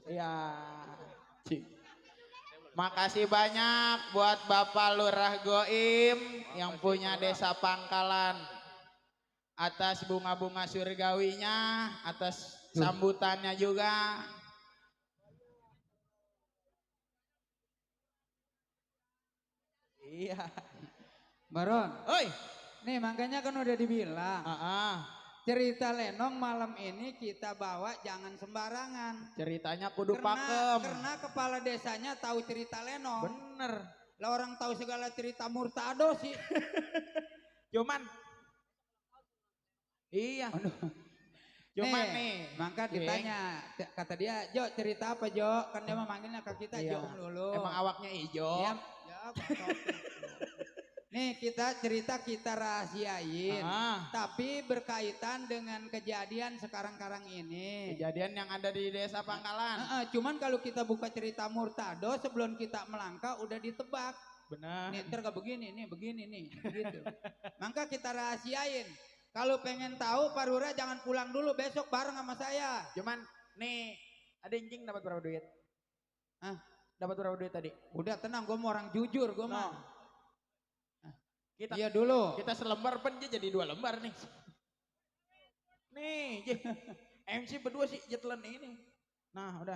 Iya. Makasih banyak buat Bapak Lurah Goim yang punya Desa Pangkalan. Atas bunga-bunga surgawinya, atas sambutannya juga. Iya. Baron, Oi. nih makanya kan udah dibilang. Cerita Lenong malam ini kita bawa jangan sembarangan. Ceritanya kudu pakem. Karena kepala desanya tahu cerita Lenong. Bener. Lah orang tahu segala cerita Murtado sih. Cuman. Iya. Cuman nih. Maka ditanya, kata dia, Jo cerita apa Jo? Kan dia memanggilnya ke kita Jo melulu. Emang awaknya hijau. Ya, nih kita cerita kita rahasiain, tapi berkaitan dengan kejadian sekarang-karang ini. Kejadian yang ada di Desa Pangkalan. Cuman kalau kita buka cerita Murtado sebelum kita melangkah udah ditebak. Benar. Nih ntar begini nih, begitu. Maka kita rahasiain. Kalau pengen tahu Parura jangan pulang dulu, besok bareng sama saya. Cuman nih ada anjing dapat berapa duit? Dapat berapa duit tadi? Udah tenang, gue mau orang jujur, gue mau. Iya dulu. Kita selembar pun jadi 2 lembar nih. Nih, MC berdua sih jetlen ini. Nah, udah.